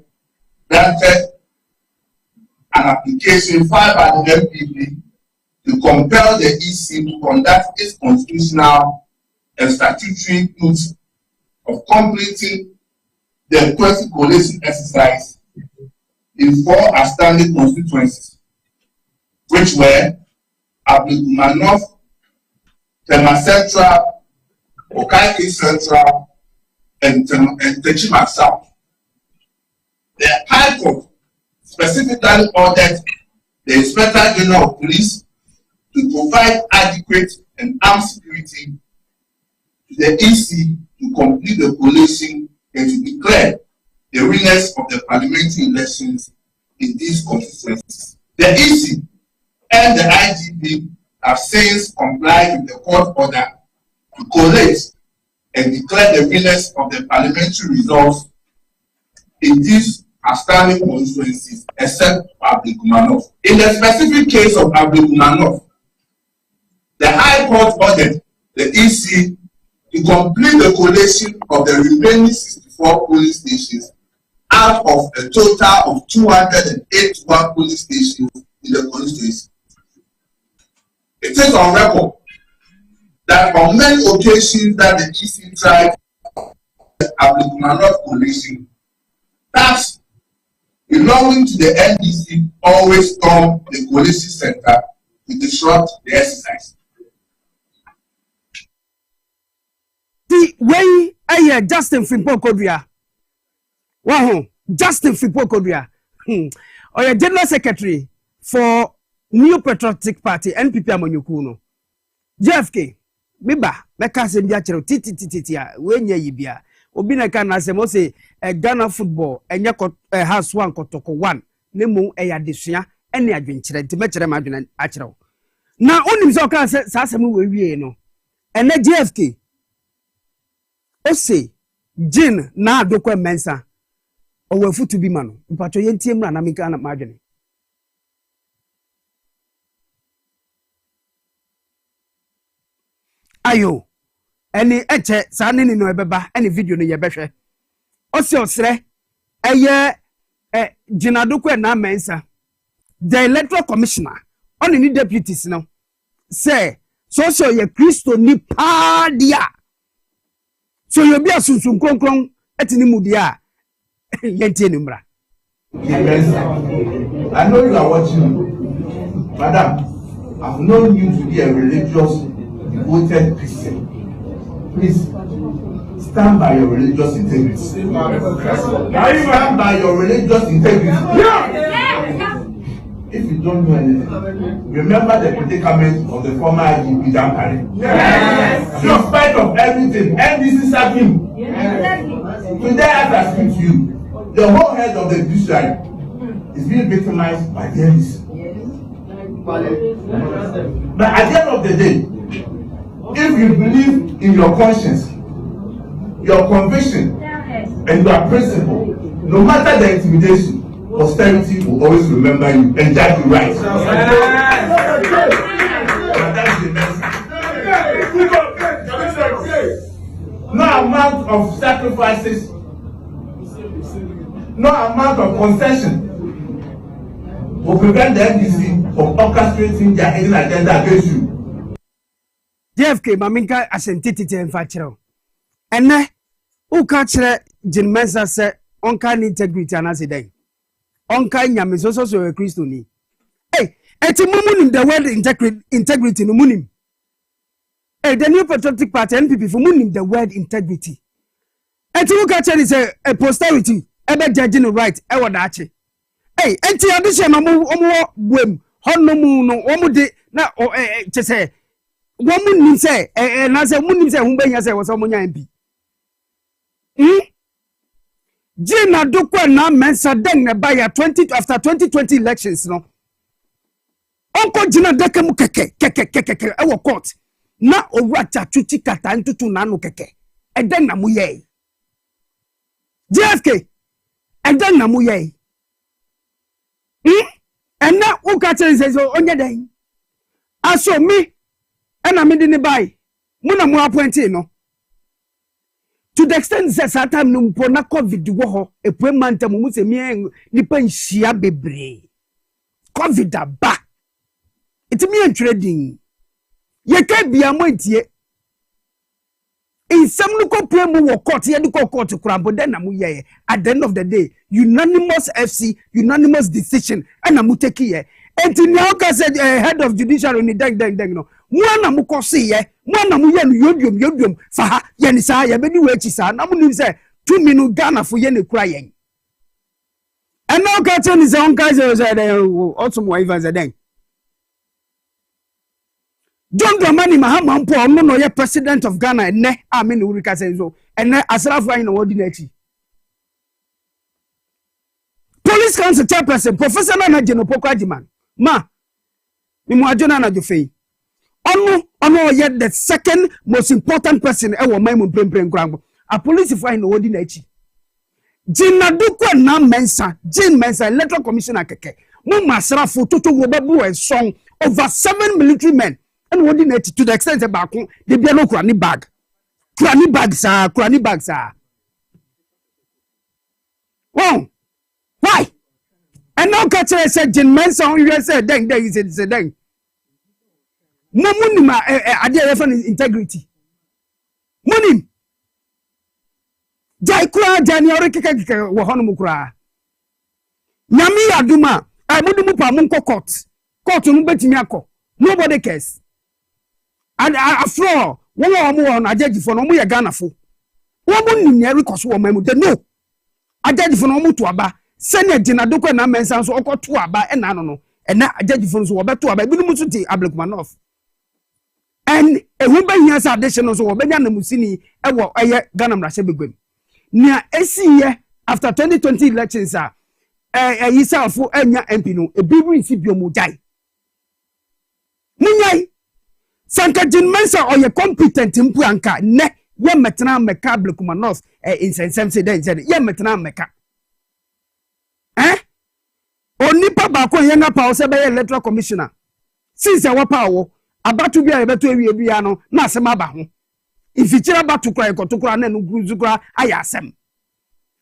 granted an application filed by the NPP to compel the EC to conduct its constitutional and statutory duty of completing the requested coalition exercise in 4 outstanding constituencies, which were Ablekuma North, Tema Central, Okaiki Central, and Techima South. The High Court specifically ordered the Inspector General of Police to provide adequate and armed security to the EC to complete the coalition and to declare the winners of the parliamentary elections in these constituencies. The EC and the IGP have since complied with the court order to collate and declare the winners of the parliamentary results in these outstanding constituencies, except Ablekuma North. In the specific case of Ablekuma North, the High Court ordered the EC to complete the collation of the remaining 64 police stations out of a total of 281 police stations in the constituency. It is on record that on many occasions that the EC tried the Ablekuma North collation, tasks belonging to the NDC always storm the collation center to disrupt the exercise. The way Justin Frimpong Kodua. Wow, Justin Frimpong Kodua. Or your General Secretary for New Patriotic Party, NPP Amanyukuno. JFK, Miba, Meka Sembiachero, Titi, when ye bia. Obina can as a say a Ghana football, and Yakot house 1 Kotoko 1, Nemo Eya Dishia, any adventure to measure imagine actual. Now only Zoka Sasamu will be no. And then JFK. Ose Jin na dokwe mensa owe futu bi mano mpacho yentie mra na mika na madwene ayo eni eche sa nini no ebeba eni video no yebehwe ose osre eye Jin adokwe na mensa the electoral commissioner on ni deputies no say so ye Kristo ni pa dia. So you be a sunsun konkrong etini mudia yenti numra. I know you are watching, Madam. I've known you to be a religious, devoted Christian. Please stand by your religious integrity. Stand by your religious integrity. If you don't know anything, remember the predicament of the former IGP Dampare. Yes. In spite of everything, NDC sacked him. Yes. Today, as I speak to you, the whole head of the judiciary is being victimized by the NDC. But at the end of the day, if you believe in your conscience, your conviction, and your principle, no matter the intimidation, posterity will always remember you and judge you right. No amount of sacrifices, no amount of concession will prevent the NDC from orchestrating their hidden agenda against you. JFK Maminka asentiti mfachiro. Ene ukachire Jin Mensa se onka integrity anasidai. Onka nyame so a Christo ni. Hey, eti mumu the word integrity no munim. Hey, the New Patriotic Party NPP for munim the word integrity. Eti uka is a posterity ebe judging the right e wadache. Hey, eti adishe na omo bwem honno mu no omo de na chese womu nim se na se munim se humbenya se wo so mo nya MP. Jina dokwa na mensa den ne baya 20 after 2020 elections no. onko jina deke mu keke ewo court na owura chachuchi kata ntutu na anu keke eden na mu ye JFK eden na mu ye ena uka chense so onye den aso mi ena me di ni bai mu na mu appoint no to the extent that time no mpo na covid wo ho epue manta mu se mi nipa nhia bebre covid aba itimi trading ye ka bia mo ntie insem no ko pue mu wo court ye di ko court kurambo den na mu ye at the end of the day unanimous FC unanimous decision and na take ye enti ni aka said head of judicial ni deng no mu na mu ko se ye mu na mu ye no yodium fa ha ye ni sa ye be di we chi sa na mu nim se 2 minutes Ghana fo ye ne kura yen and now ka chen is on ka say also mo even say den John Dramani Mahama mpo no ye president of Ghana ne amen uri ka say so ene asrafo ayin no wodi na chi Police Council chairperson Professor Nana Jenopoko Ajiman ma ni mo ajona na jofei ono ye the second most important person e wo man mu prempren krango a police fine no wodi na chi Jina dukwa na mensa Jin mensa electoral commissioner keke mo masrafo toto wo babu e song over 7 military men and wodi na chi to the extent e ba ko de bia no kurani bag sa wow why and now catch say Jin mensa on you say deng is say deng no munima ade reference integrity munim jai kura jani ore keke wo hono mu kura nyami aduma mudumu pa mun court no betimi akọ nobody cares and after all won na ajaji fo no mu ye Ghana fo won mu nim yeri koso wo mamu de no ajaji fo no mu to aba sene Jina doko na mensa so okoto aba e na no na ajaji fo so wo beto aba bi no mu so ti Ablekmanov and ehun ba hia sa addition so wo benya na musini e wo eye Ghana mrahye begwem nia esiye after 2020 elections yisafo anya MP no ebibu nsi biomu jai munyai sanka Jin mensa oye competent mpu anka ne ye metena meka Ablekmanov insensem se den said ye metena meka onipa ba ko yenga pa o se be electoral commissioner since wa pa wo abatu bia ye beto ewie bia no na asem aba ho ifichira batu kra ekotokra na no gruzukra aya asem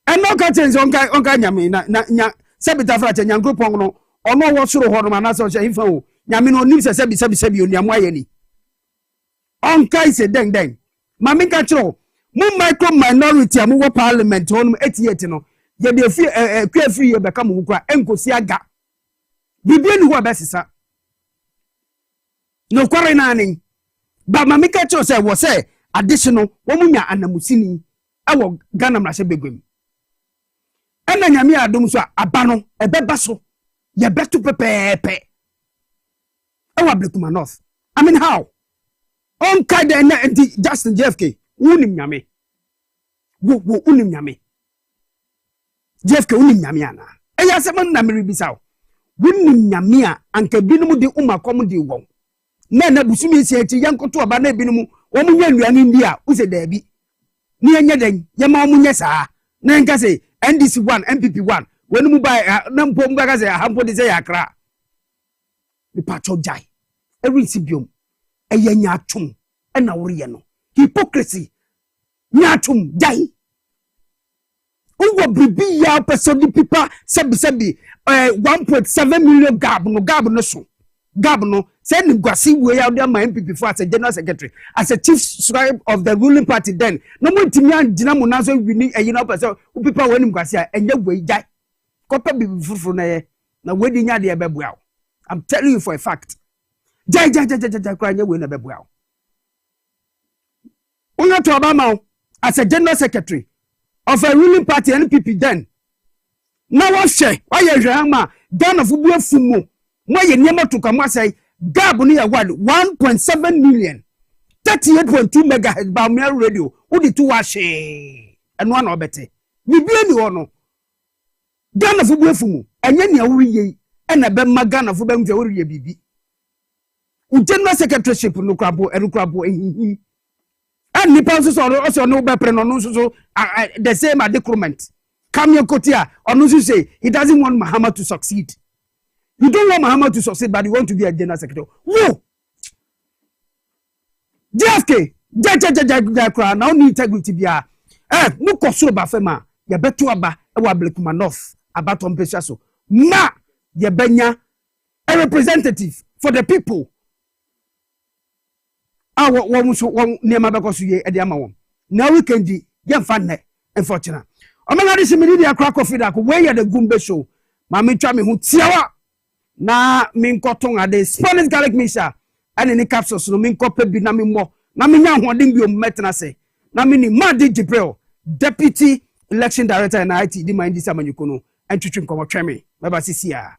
eno ka chenze onka nyame na nya sebita fra che Nyankopong no ono wo soro ho no na so che ifa o nyame no nim se sebi oniamo ayeni onka ise deng mami ka chiro mu micro minority amu wo parliament honum 88 no ye de fi kwafri ye beka mu kra enkosi aga bibie ni ho abesisa no kware na ani ba mami ka chiro se wo se additional wo munya anamusini awo Ghana mrahye begwem ena nyame adom so aba no ebeba so ye beto pepepe awo Ablekmanov I mean how on kaida na Justin JFK unim nyame wo unim nyame JFK unim nyame ana eya se man na meribisa unim nyame a anka binum de umakom de wo na busumi esi echi yankoto aba na binum wo munya nnuane ndi a use daabi ni enya den ye ma wo munya saa na nka se NDC 1 MPP 1 wonu mu ba na mpo mu ga se hampo de se yakra ni pacho jai every sibium eye nyatum na woriye no hypocrisy nyatum jai uwo bibi ya person pipa sebi 1.7 million gab no so gab no say ni gwasi we ya dey my MPP for as a general secretary as a chief scribe of the ruling party then no mo ntimi angina mo na so wini na person pipa we ni gwasi a enye we jai kopa bibi fufuru na ye na we di nya de bebua I'm telling you for a fact jai kwa nye we na bebua Unga to Obama as a general secretary of a ruling party NPP then. Now what say? Why you Ghana fubu fumu? Why you nyama to come say Gab ni award 1.7 million 38.2 megahertz by mere radio. Who the two washe and one obete. We be any ono. Ghana fubu fumu. Enye ni awuri ye. Ena be Ghana fubu mfe awuri ye bibi. general secretaryship no krabo ehihi and nipa so no be pre no so the same decrement Kamyo Kotia Onusu say he doesn't want Muhammad to succeed. You don't want Muhammad to succeed, but you want to be a general secretary. Whoa! JFK, now need integrity bia. No koso ba fema. Ya betu aba ewa Blekumanov abaton pesaso. Ma ya benya a representative for the people. One nema bekosu ye ediama won. Now we can di yem fanne unfortunate. Omega this media crack of it where the Gumbe show. Mami twa me hu tiawa na min koton ade Spanish garlic misha and in the capsules no min kope bi na mi mo na mi nya hoden bi o metna se na mi ni Madi Jibril deputy election director in IT di mind this amanyukono entwetwe nkomo tweme baba sisia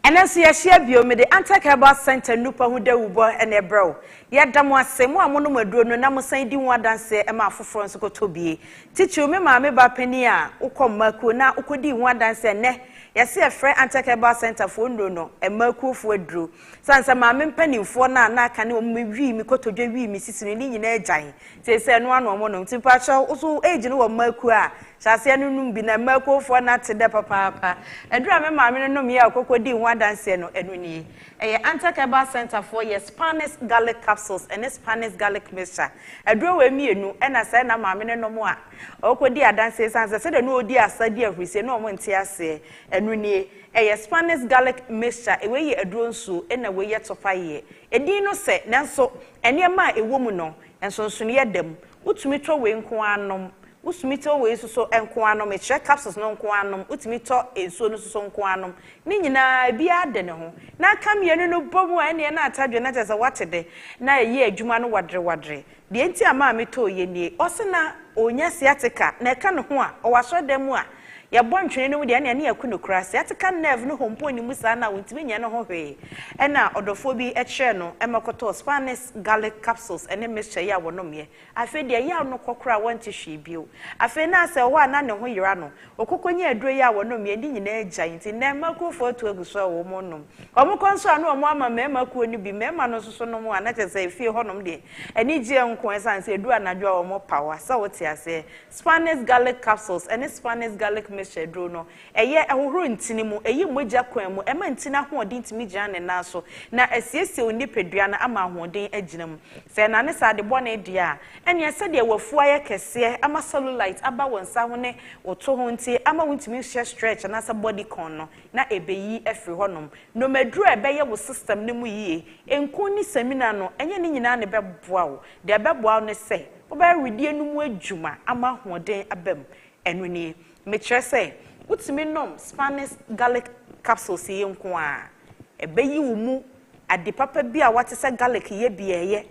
Enenso ye share bio me the Anti-Herbal Center nupa hu da wubo ene bro ye dam asemu amono maduro no na musan di hu adanse e ma foforo nso ko tobie tichi me ma me ba pani a ukọ maku na ukodi hu adanse ne ye se efre Anti-Herbal Center fo ndo no e maku fo aduro sansa ma me mpanimfo na aka ne o me wi mi kotodwe wi mi sisini ni nyina agyan te se no ano mo no tipa cho uso age no wo maku a Shase nunum bi na makofo na tede papa edura me ma me no me akokodi hu adanse no enuni eye Anti-Herbal Center for your Spanish garlic capsules and Spanish garlic mixture edura we mienu ena se na ma me no mo a okodi adanse sanse se de no odi asadi ahrise no mo nte ase enuni eye Spanish garlic mixture ewe ye eduro nsu ena we ye topa ye edi no se nanso enema ewo mu no enso nso ne yedam utumi to we nko anom Usumito we so enko anom e capsules no nko anom utimito enso no so nko anom ni nyina bia de ne ho na kamienu no bomu ene na atadwe na tese watede na ye adwuma no wadre de enti ama meto ye nie osena onya siatica na eka no ho a owaso dem a ya bontwene no de ne yakunu siatica nerve no hompo ni musa na wontimi nya no ho hwe ena odofo bi e kire no emakoto Spanish garlic capsules ene mixture ya wonom ye afi de ya no kokora wonte hwe bio afi na se wa na ne ho yira no okokonye aduro ya wonom ye ndi nyina agya nti na makofo atu aguso wo monom omokonso anu omo ama memakuo ni bi mema no soso no mo ana tese efie honom de eni gye nko esanse edu anadwo wo mo power sa wote ase Spanish garlic capsules ene Spanish garlic mixture dro no eye ehoro ntini mu eyi mogya kwan mu ema ntina ho odin timi gya ne na so na asiesie onipedua na ama hoden agina mu se na ne sa de bone dia ene ese de wafu aye kese ama cellulite aba wonsa ho ne oto ho nti ama wontimi share stretch na sa body con no na ebeyi efri honom no medru ebeye wo system ne mu yie enku ni seminar no enye ne nyina ne beboa wo de beboa ne se wo ba redie no mu adwuma ama hoden abam enu ni mekire se utimi nom Spanish garlic capsules ye nko a ebeyi wo mu ade papa bi a wate se garlic ye bieye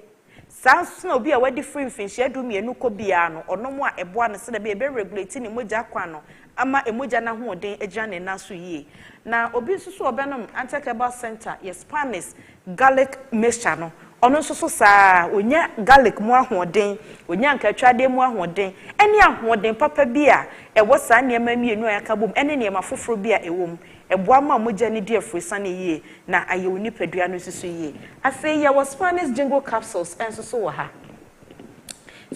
sanso obi a wadi free finch adu mienu ko bia no onom a eboa ne se de be regulate ni mogya kwa no ama emogya na ho den agya ne na so yie na obi susu obenom Anti-Herbal Center ye Spanish garlic mixture no ono susu saa onya garlic mu ahoden onya nkatwade mu ahoden ene ahoden papa bia ewo saa niema mienu ayakabom ene niema foforo bia ewom eboa ma mogya ne die frisa ne yie na aye onipadua no susu yie afei ya wo Spanish jingle capsules enso so wo ha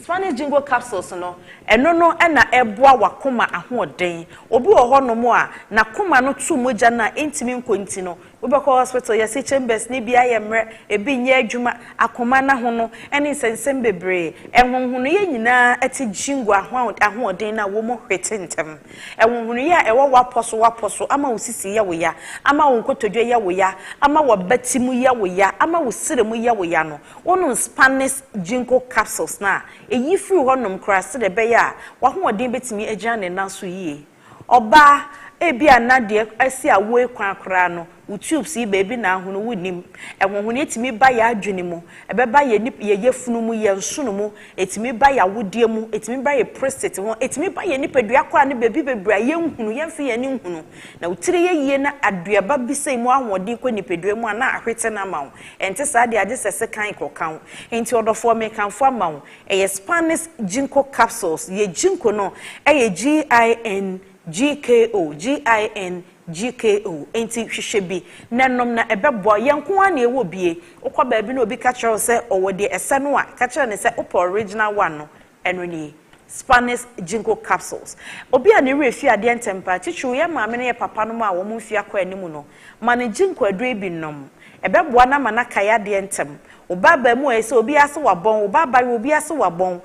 Spanish jingle capsules no eno no na eboa wakoma ahoden obi wo ho no mo a na koma no tu mogya na entimi nkonti no Ubako hospital yesi chambers ni bia yemre ebi nye adwuma akoma na ho no ene sensem bebre enhonhono ye nyina ati jingu ahoden na wo mo hwete ntem enhonhono ye a ewo waposo ama usisi ye wo ya ama wo nkotodwe ye wo ya ama wo batimu ye wo ya ama wo siremu ye wo ya no wono Spanish jingle capsules na eyi free honom krase de be ya wa hoden betimi agya ne na so yie oba ebi anade asi awo ekwan akra no YouTube si baby na ahunu wunim ehunhun etimi ba ya adwene mu ebeba ye yefunu mu ye nsono mu etimi ba ya wodie mu etimi ba ye prostate ho etimi ba ye nipadua kwa ne baby bebra ye nhunu ye mfe ye ne nhunu na utire ye yie na aduaba bisai mu ahodi kwa nipadua mu na ahwete na mawo ente sa de ade sese kan kokan enti odofo me kanfo amawo eye Spanish jinko capsules ye jinko no eye GINCO GKO GINGKO enti hwehwebi nanom na ebeboa yenko ana ewo bie okwa baabi na obi ka kire se owo de ese no a ka kire ne se opo original one no eno ni Spanish ginkgo capsules obi a ne refi ade entempa chichu ye maame ne ye papa no ma wo mu fi akwa animu no ma ne ginkgo adure bi nom ebeboa na mana kaya de entem obaba mu ese obi ase wabon obaba obi ase wabon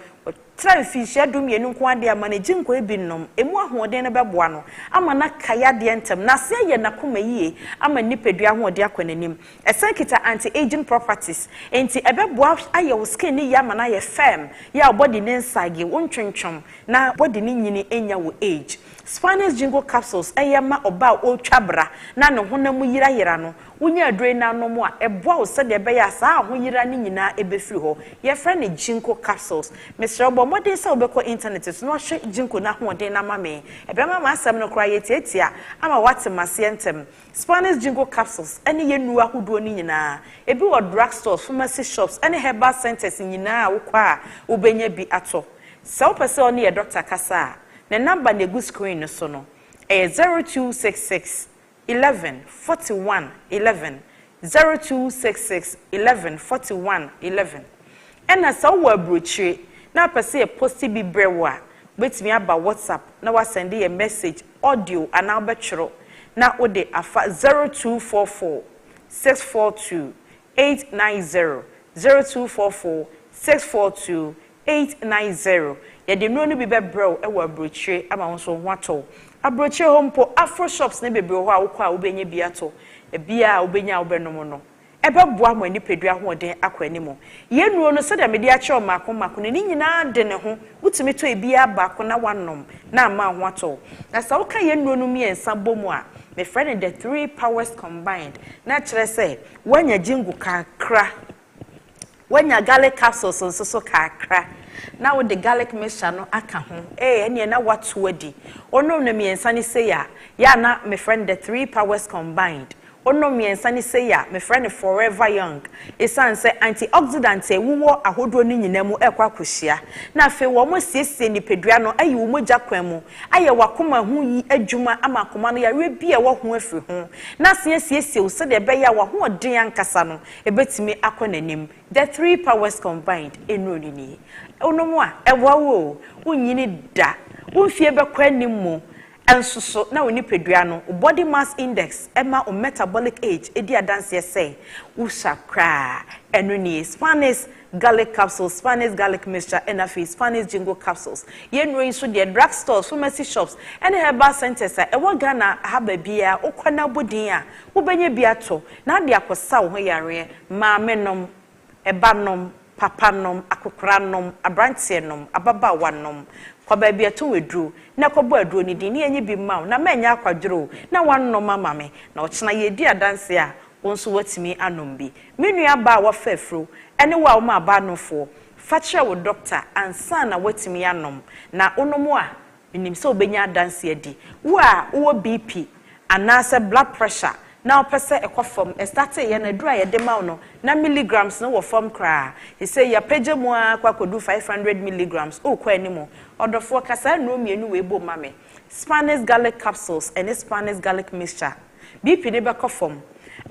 try fish adum ye nko ade ama ne ginkgo ebi nom emu ahoden ne beboa no ama na kaya de entem na se ye na koma yie ama nipadua ahoden akwanenim esen kita anti aging properties enti ebeboa aye wo skin ni ya mana ye firm ya body ne nsage wontwentwom na body ni nyini enya wo age Spanish ginkgo capsules eyema oba o twabra na ne honam yira no wonya adure na no mo a eboa wo se de be ya sa ho yira ni nyina ebefiri ho ye friend ne ginkgo capsules Mr. Obo modern se obeko internet so no hwe ginkgo na hoden na mame ebema ma asem no kra ye tietia ama wate masientem Spanish ginkgo capsules ene ye nu ahodo ni nyina ebi wo drug stores pharmacy shops ene herbal centers nyina wo kwa obenya bi ato se opese oni ye doctor kasa the number na go screen no so no 0266 11 41 11 0266 11 41 11 ena sa wo abrochire na pese e posti bi brewa betimi aba WhatsApp na wa send a message audio ana obetwero na ode afa 0244 642 890 0244 642 890 ye de no bi bebrew e wo abrochire ama won so ho ato abrochire hompo afro shops na bebre ho a wo kwa obenye bi ato e bia obenya obenom no ebeboa mo ani pedua hoden akwanimo ye nuo no se de me de a kire mako ni nyina de ne ho wutumi to e bia baako na wanom na ama ho ato na sa wo ka ye nuo no miensa bomu a me friend the three powers combined na kire se wanya ginkgo kakra wanya garlic capsules so kakra na wo the garlic mixture no aka ho ene na watu adi ono no miensa ni say ya na me friend the three powers combined ono miensa ni say me friend forever young isan say antioxidant wuwo ahodo ni nyinamu ekwa kohyia na afi wo mo siesie ni pedua no ayi wo mogya kwan mu aye wakoma hu yi adwuma ama akoma no ya rebi e wo ho afiri ho na siesie wo se de be ya wo ho odin ankasa no ebetimi akonanim the three powers combined enoni ni onomo a ewawo unyini da unfie bekwa nimu ensoso na oni pedua no body mass index ema o metabolic age edi adanse say usakra enoni Spanish garlic capsules Spanish garlic mixture and afi Spanish ginkgo capsules yenro so the drug stores pharmacy shops and herbal centers e wo Ghana haba bia okwana bodin a wo benya bia to na de akosa wo yare maamenom ebanom papanom akokranom abrantenom ababawanom kwa baabi ato wedru na kwabo aduro ni din enye bi maw na manya akwadworo na wannom mama me na ochena yedi adanse a wonso watimi anom bi menu aba wa fafro ene wa wo ma ba nofo facha wo doctor ansa na watimi anom na onomo a enim se obenya adanse adi wo BP anase blood pressure now pese ekofom start ye na dura ye de maw no na milligrams no wo form kra he say ya page mu akwa kodu 500 milligrams o kwa animo odofo kasa no mienu we bo mame Spanish garlic capsules and Spanish garlic mixture BP de bekofom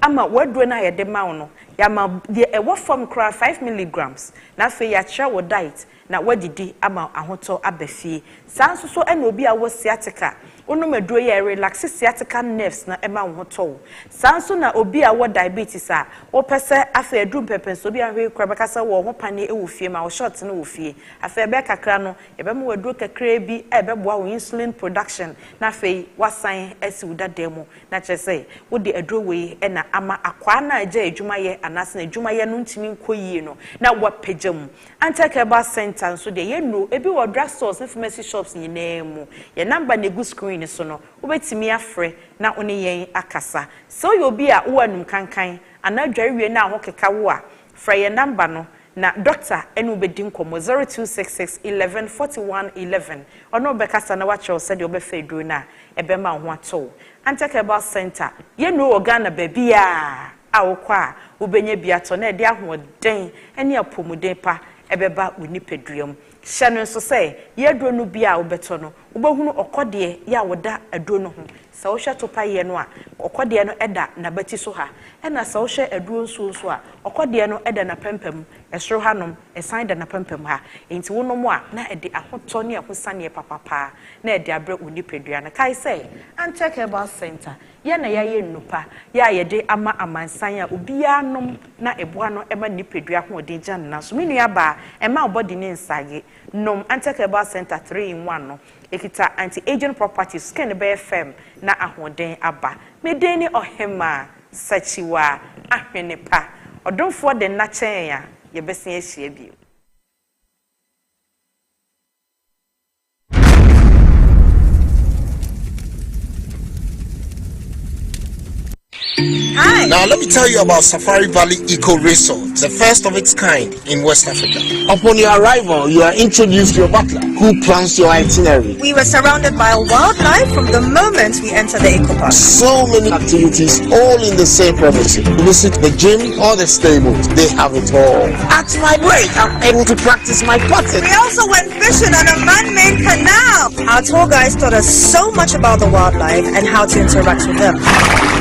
ama waduro na ye de maw no ya ma de e wo form kra 5 milligrams na fe ya kira wo diet na wadidi ama ahoto abafie sanso so ena obi a wo sciatica ono maduro ye relax sciatica nerves na ema wo to sanso na obi a wo diabetes a wo pese afa adum pepen so obi a hwe kra bekasa wo ho pane e wo fie ma wo short na wo fie afa be kakra no ye be mo waduro kakra bi e be boa wo insulin production na fe wasan esi wudademu na chese wo de aduro we e na ama akwa na aja adwuma ye anase na adwuma ye no ntimi nkoyie no na wo pejam antakeba center so de ye no ebi wo drug stores na pharmacy shops nyinemu ye number na go screen so no wobetimi afre na one yen akasa so you obi a wo anum kankan anadwarewie na ho keka wo a fra ye number no na doctor enu obedi nkomo 0266 11 41 11 ono bekasa na wacho said obefa eduro na ebema ho ato antakeba center ye no organa babia a wokwa ubenya biato na de ahoden ene apomuden pa ebeba unipeduam hyɛ no so say ye aduro no bia obeto no ubehunu okode ya woda aduro no ho sa wo hwɛ to paye no a okode no eda na bati so ha ɛna sa wo hwɛ aduro nso a okode no eda na pempem ɛsoro hanom ɛsan da na pempem ha enti wonom a na ɛde ahotɔ ne ahosane papapa na ɛde abrɛ unipadua na kai sɛ N.K Center ya na yaye nnupa ya yɛde ama amansan a obia nom na eboa no ɛma nipadua ho ɔde gya na so menua ba ɛma obodi ne nsage nom N.K Center 3-in-1 no ekita anti-aging properties scan be FM na ahoden aba medeni ohema sachiwa ahwene pa odonfo de na chen ya yebesen ahia bio. Hi. Now let me tell you about Safari Valley Eco Resort, the first of its kind in West Africa. Upon your arrival, you are introduced to your butler, who plans your itinerary. We were surrounded by wildlife from the moment we entered the eco park. So many activities, all in the same premises. Visit the gym or the stables, they have it all. At my break, I'm able to practice my putting. We also went fishing on a man-made canal. Our tour guides taught us so much about the wildlife and how to interact with them.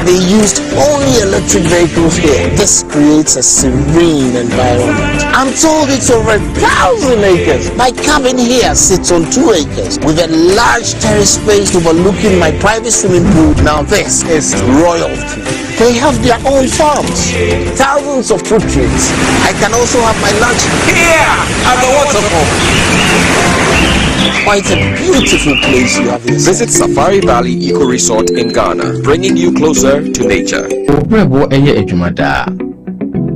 They used only electric vehicles here. This creates a serene environment. I'm told it's over 1,000 acres. My cabin here sits on 2 acres with a large terrace space overlooking my private swimming pool. Now this is royalty. They have their own farms, thousands of fruit trees. I can also have my lunch here at the waterfall. Quite a beautiful place you have here. Visit Safari Valley Eco Resort in Ghana, bringing you closer to nature. Obrebo eye ejumada.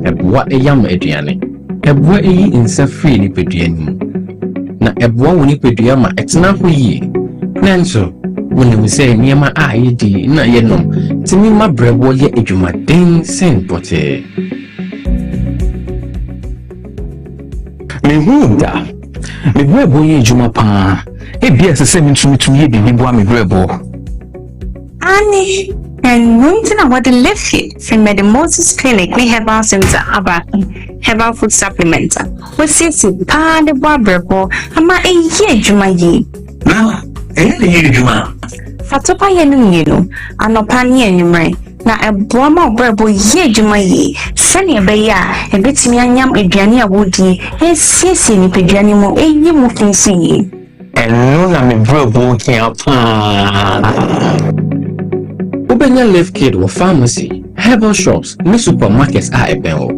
Ebwa eyam eduane. Ebwa eyi insa free ni peduani. Na ebwa woni pedua ma etena ho yi. Nanso, woni we say niema a yedi na yenom. Timi ma brebo ye ejumaden sen pote. Mehunda. Me brebo ye ejuma pa. Ebia sese mitumi ye bibi bo me brebo. Ani and Winton what the live here from the Moses Clinic we have our center about herbal food supplement. We see the boy brebo ama e ye ejuma yi. Na ye ejuma. Fatopa ye no yelo anopa ne enumre na eboa ma brebo ye ejuma yi. Sani ebe ya ebetimi anyam aduane a wodi esiesi ni peduane mo eyi mo finsi yi. Eno na me brebo kia pa. Ubenya Live Kid or pharmacy, herbal shops, ni supermarkets are ebeo.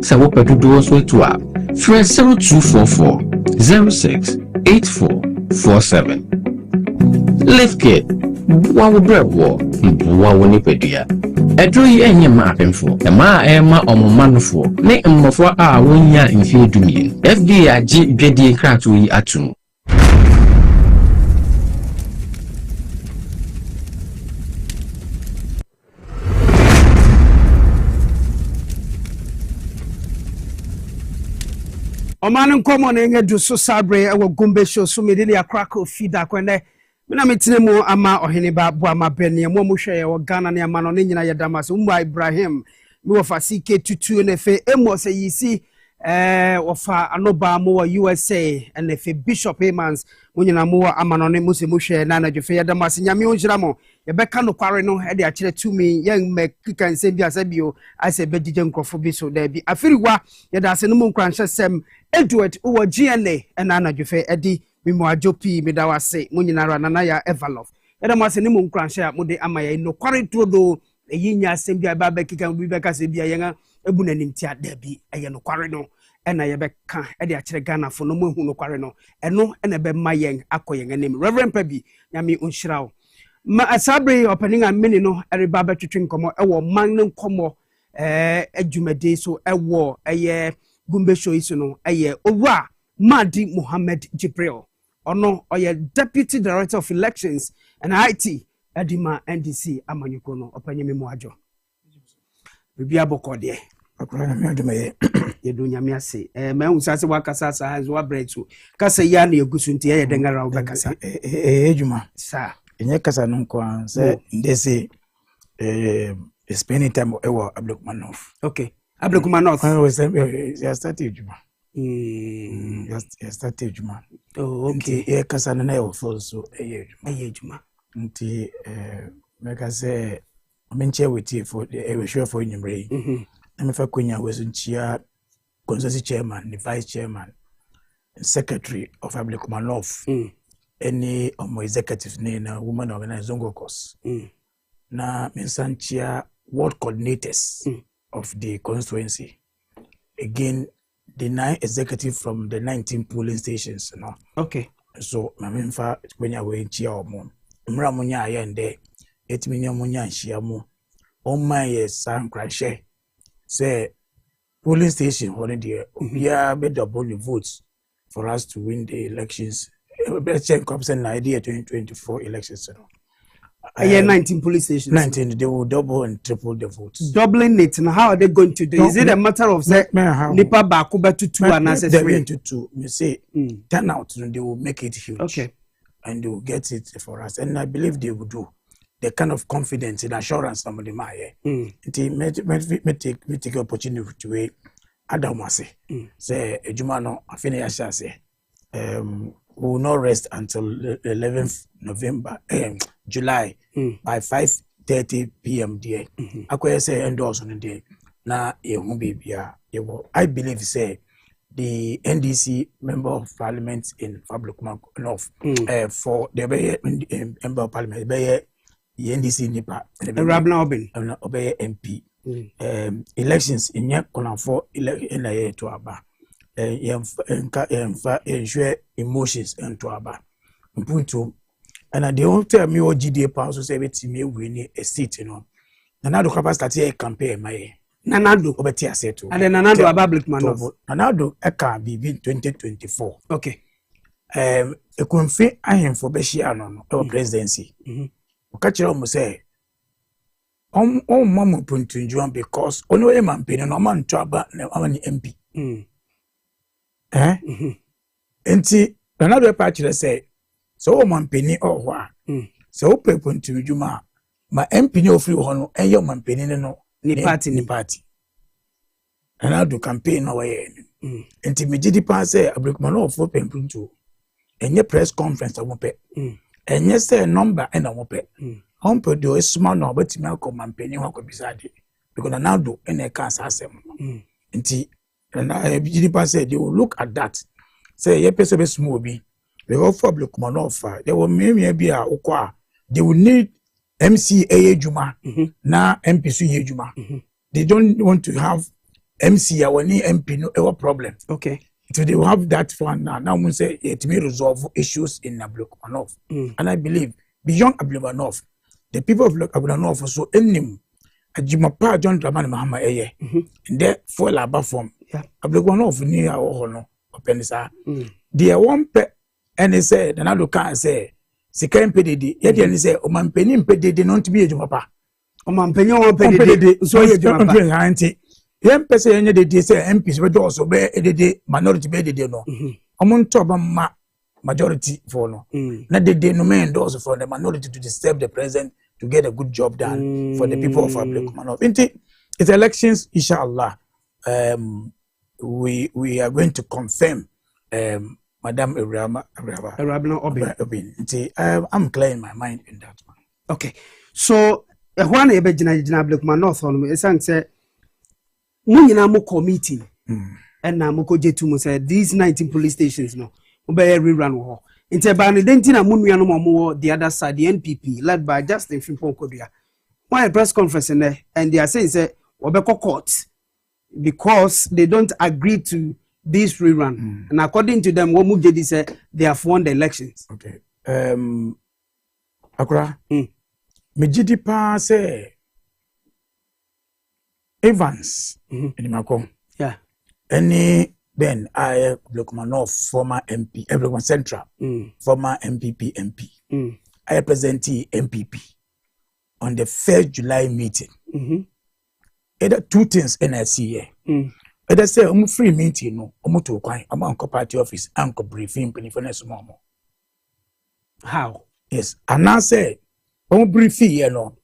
Sa wope duduos wetu a. Fresh 0244 06 8447. Live Kid, wawu brebo, wawu nipedia. Edro yi enye ma apemfo, ema ema omomanofo, ne mmofo a wonya mfie dumie. FDA agi dwedie krato yi atum. Oman nkomo na enye du so sabre ewo gombe show so me de akraka ofida kwene mina metine mu ama ohene ba bo ama bene mo mo hwe ye Ghana ne ama no ne nyina yedama so mu Ibrahim mi wo fa CK tutu ne fe emo se yisi wo fa anoba mo wa USA and fe Bishop Hemans mo nyina mo ama no ne mo se mo hwe na na dwefe yedama se nyame onjira mo ye beka no kware no e de akire tumi ye mekika nsem bi asabio ase bedije nkrofo bi so da bi afiriwa ye da se no mo nkranhye sem Edward uwa GNA ena anadwefe edi mimoajo pi medawase munyinara nana ya Everlove eda mwase ni mu nkranhye a mode ama ya no kware trodo eyinya asem bia ba bekika bi beka se bia yenga ebu nanim ti ada bi eye no kware no ena ye beka ede akire Ghana fo no mu hu no kware no eno ena be mayen akoyen anim Reverend Pabi nyame onhyirawo ma asabre opening a mini no ereba betwetwe nkomo ewo man ne nkomo adwumade so ewo eye Gumbe show isu no eye Owura Madi Muhammad Jibril ono oye Deputy Director of Elections and IT Edima NDC amanyuko no opanyeme mu ajo bibia bokode akora na me adema ye yedu nyame ase ma usase wakasa sa hanzo wa bretu kasa ya na egusu nti ye dengara wo bekasa ejuma sa enye kasa no kwa se ndese spending time ewo Abdulkumanov. Okay. Abdulkumanov. I was started Juma. Yes, that age man. Oh, okay. Yeah, kasa na na full so age man. Nti make I say I'm share with you for we share for you mre. Na me fa kwenya we so chia consensus chairman, the vice chairman, secretary of public manoff. Any of my executives na woman organize zongo course. Na mensanchia ward coordinators of the constituency. Again, the 9 executive from the 19 polling stations. No? Okay. So, my menfa when you were chia or moon. Mramunya yende, 8 million munya shiamu. On my son crash. Say, polling station, what idea? Yeah, better double the votes for us to win the elections. Better check up an idea 2024 elections. Yeah, 19 police stations. 19, they will double and triple the votes. Doubling it, and how are they going to do? Is it a matter of say, Nipa Bakuba to 2 and necessary? To 2, you say, turn out, they will make it huge. Okay. And they will get it for us. And I believe they will do. The kind of confidence and assurance somebody might. Me take opportunity to wait. Adam say, Jumano, I finish say, we will not rest until the 11th November, July, by 5:30 p.m. day. I say endorse on the day. Now, I believe say the NDC member of parliament in Public North for the member of parliament, the NDC Nipa, Rabna Obey MP. Elections in Yakonafo in a year to Aba. Ensure emotions and to Aba. Punto. And they won't tell me what GDA pounds to say it me win a seat, you know. Nanado capacity a campaign, my Nanado Obetia said to. And then Nanado a public man. Nanado a can be 2024. Okay. A confit I am for Beshiano or presidency. Catch you say. Mama punto John because only a man paying no man trouble MP. Enti another party say so man penny or what so people to Juma my MP no free one and your man penny no ni party and I do campaign away enti me did pass say a brick man of 4 punto and your press conference I won't pay and yes say number and I won't pay do a small no but me come and penny what could be sad because now do any cancer assembly enti and I did pass say they will look at that say ye person be small be they go public man offer they will maybe be a okwa they will need MCA juma na MPC juma they don't want to have MC or any MP no problem. Okay, so they will have that one now we say it may resolve issues in Ablukumanov and I believe beyond Ablukumanov the people of Ablukumanov also enim ajima pa John Dramani Mahama eye in there for laba form Ablukumanov ni a no openisa the one pe and he said another can say second pedidi yet and he say o man penim pedidi not be ajuma pa o man penyo o pedidi so ye ajuma pa anti yem pese enye de say MPs we do also be edede minority be edede no omon to ba ma majority for no na de no men do also for the minority to disturb the president to get a good job done for the people of Ablukumanov. It's elections, inshallah. We are going to confirm Madam Rabna Obin. I'm clearing my mind in that one. Okay. So one ebe jina Ablukumanov on esan say munyina mo committee and na mo ko jetu mo say these 19 police stations no obey rerun wo. Inte ba ne denti na munua no mo the other side the NPP led by Justin Frimpong Kodua. Why a press conference in there and they are saying say obeko court because they don't agree to this rerun and according to them what Mujedi said they have won the elections. Okay. Akura Mejidi pa say Evans Inimako. Yeah. Any then I Ablukumanov former MP, everyone Central, former MPP MP. I represent MPP on the 1st July meeting. Either 2 things in I see here. Either say free meeting no, to kwai, uncle party office, uncle briefing penny for next moment. How? Yes, and now say briefing you know.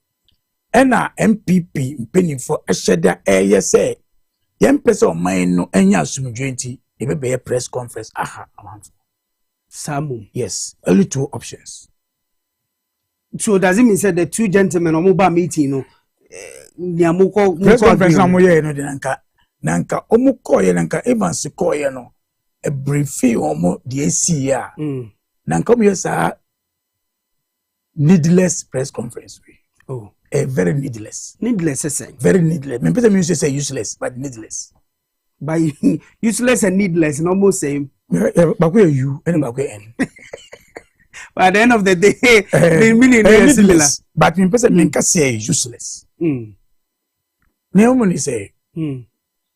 And MPP penny for a shedder air say. Yen person mine no enya sumdwenti be a press conference. Samu. Yes, only 2 options. So does it mean that the 2 gentlemen on mobile meeting, no? Press conference na mo ye no de nanka omuko ye nanka Evans ko ye no a briefing omo de esi ya. Nanka mo sa needless press conference. Oh, very needless. Needless, say. Very needless. Me person say useless, but needless. By useless and needless, no more same. But where you and about N. But at the end of the day, the meaning is similar. But me person me say useless. Neomoni say,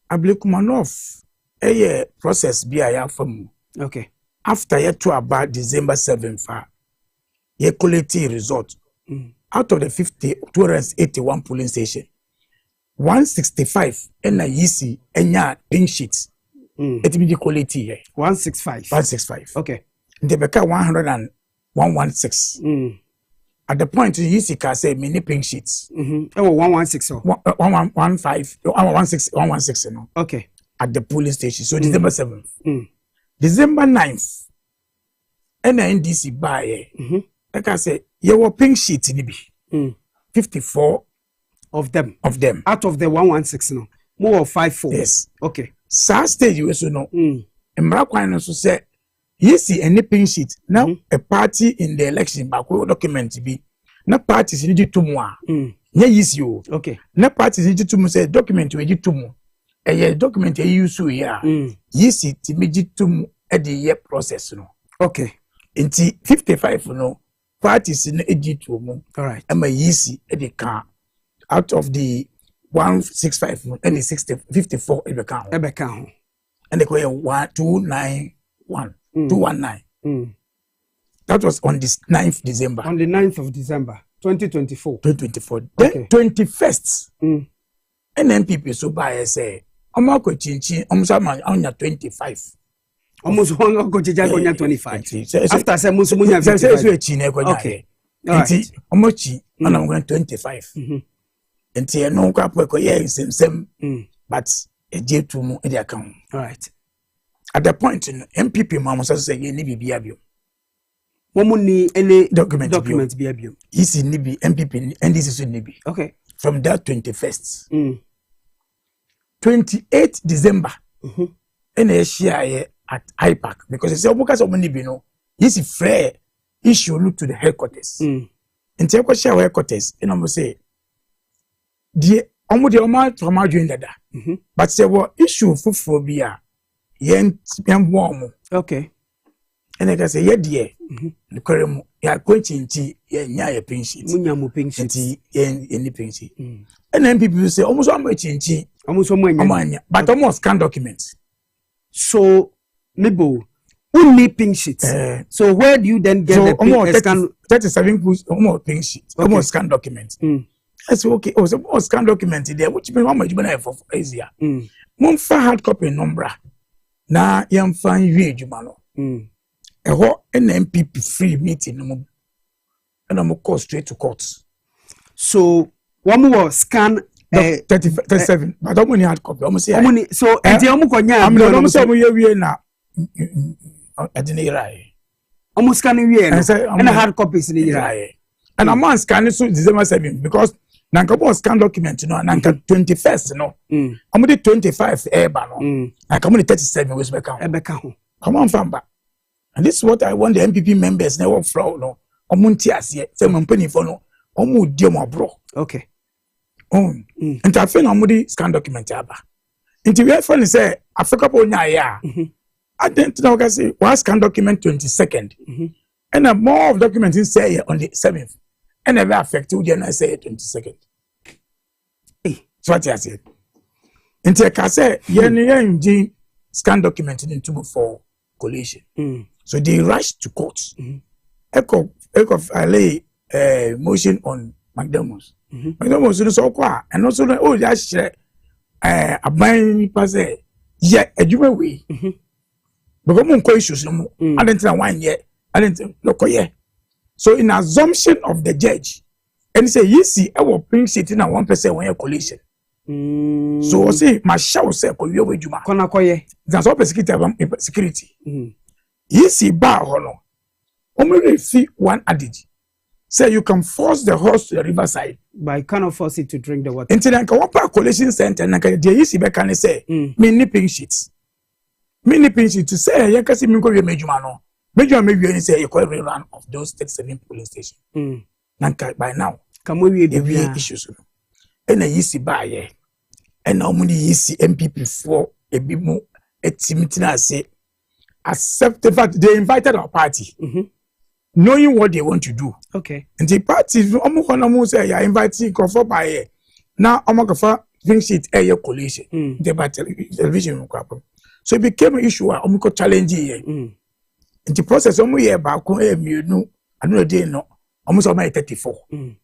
Ablikumanov, a process be I from. Okay. After ye to about December 7th, ye quality result. Out of the 281 polling station, 165 and a yeasy and ya pink sheets. It be the quality 165. 165. Okay. They become 116. At the point you see, can say many pink sheets. 116. 116. No. Okay. At the polling station. So December 7th. December 9th. And the NDC buy. Like I say, you were pink sheets in the 54 of them. Out of the 116. No. More of 54. Yes. Okay. So stage you also know. And Mrakwan also say. You see any pink sheet now a party in the election back document to be na parties need to more. Yes, you okay. Na parties need to say document we need to more. A document you use here. You see to me to at the year process no. Okay. Inti 55 no parties in edit to more. All right. Am I easy at the car out of the 165 and the 54 at the count. And the 291. 219. That was on this 9th December. On the 9th of December, 2024. 2024. Then 21st. NMPP so by say, Omako Chinchi, Omsama on 25. Almost one of 25. After some Musmunya, okay. Omochi, and I'm going 25. And say no cap, same, but a J to mo in the account. All right. At the point in MPP, Mamma says, you need to be able. Any document be able. He's in Nibi, MPP, and this is in Nibi. Okay. From that 21st. 28th December. And a share at IPAC because it's because of Nibi, no. This is fair issue look to the headquarters. And take a share headquarters, and I'm say, the Omudi from our doing that. But there were issue for phobia. Yen warm. Okay. And I can say, yeah, dear. The current ya quenching ya pink sheet. Munyamu pink sheet. Any pink sheet. And then people say, almost how much in chi, almost so many, but almost scan documents. So, Nibo, only pink sheets. So, where do you then get the pink scan? 37 almost pink sheets, almost scan documents. That's okay. Oh, so scan document there, which means how much you have for easier. Monfa hard copy number. Na yam fan wie djuma no eho NMPP free meeting no and I'm call straight to court. So one more scan 37 but how many hard copy almost say so e dey omo nya am no say mo wie na adine rai almost scan wie no and hard copies ni rai and a man scan so December 7 because nanka bo scan document no nanka 21st no I'm the 25 eba no nanka mo 37 we be count come on famba. And this is what I want the MPP members never flow no omunti ase say mampani for no omu di mo bro. Okay. And I feel the scan document aba nti we friend say Africa po nya ya I didn't know can say one scan document 22nd and a more of documents in say on the 7th and never affect you then I say 22nd. So what I said nti I say yen scan document into for collation. So they rushed to court. Echo lay motion on McDermott's. McDermott's is so quiet and also oh that's a buying pass yeah a different way. Because mon issues no I didn't know 1 year. I didn't look yeah. So in assumption of the judge, and say you see I will bring sitting at 1% when your collation. So say my show say ko wiye wadwuma kona koye that's all security yesi ba hono omere fi one adage say you can force the horse to the riverside but you cannot force it to drink the water until nka one collation center nka dey yesi be kan say me nipping sheets to say ya kasi mi ko wiye medwuma no medwuma me wiye ni say you call rerun of those 37 police station nka by now kamo wiye the issues ena yisi ba ye ena omuni yisi MPP for ebimu etimitina say accept the fact they invited our party knowing what they want to do. Okay. And the party omo say ya inviting for by here now omo for drink sheet air coalition the television so it became an issue omo ko challenge here in the process omo here ba ko emienu anu dey no omo so 34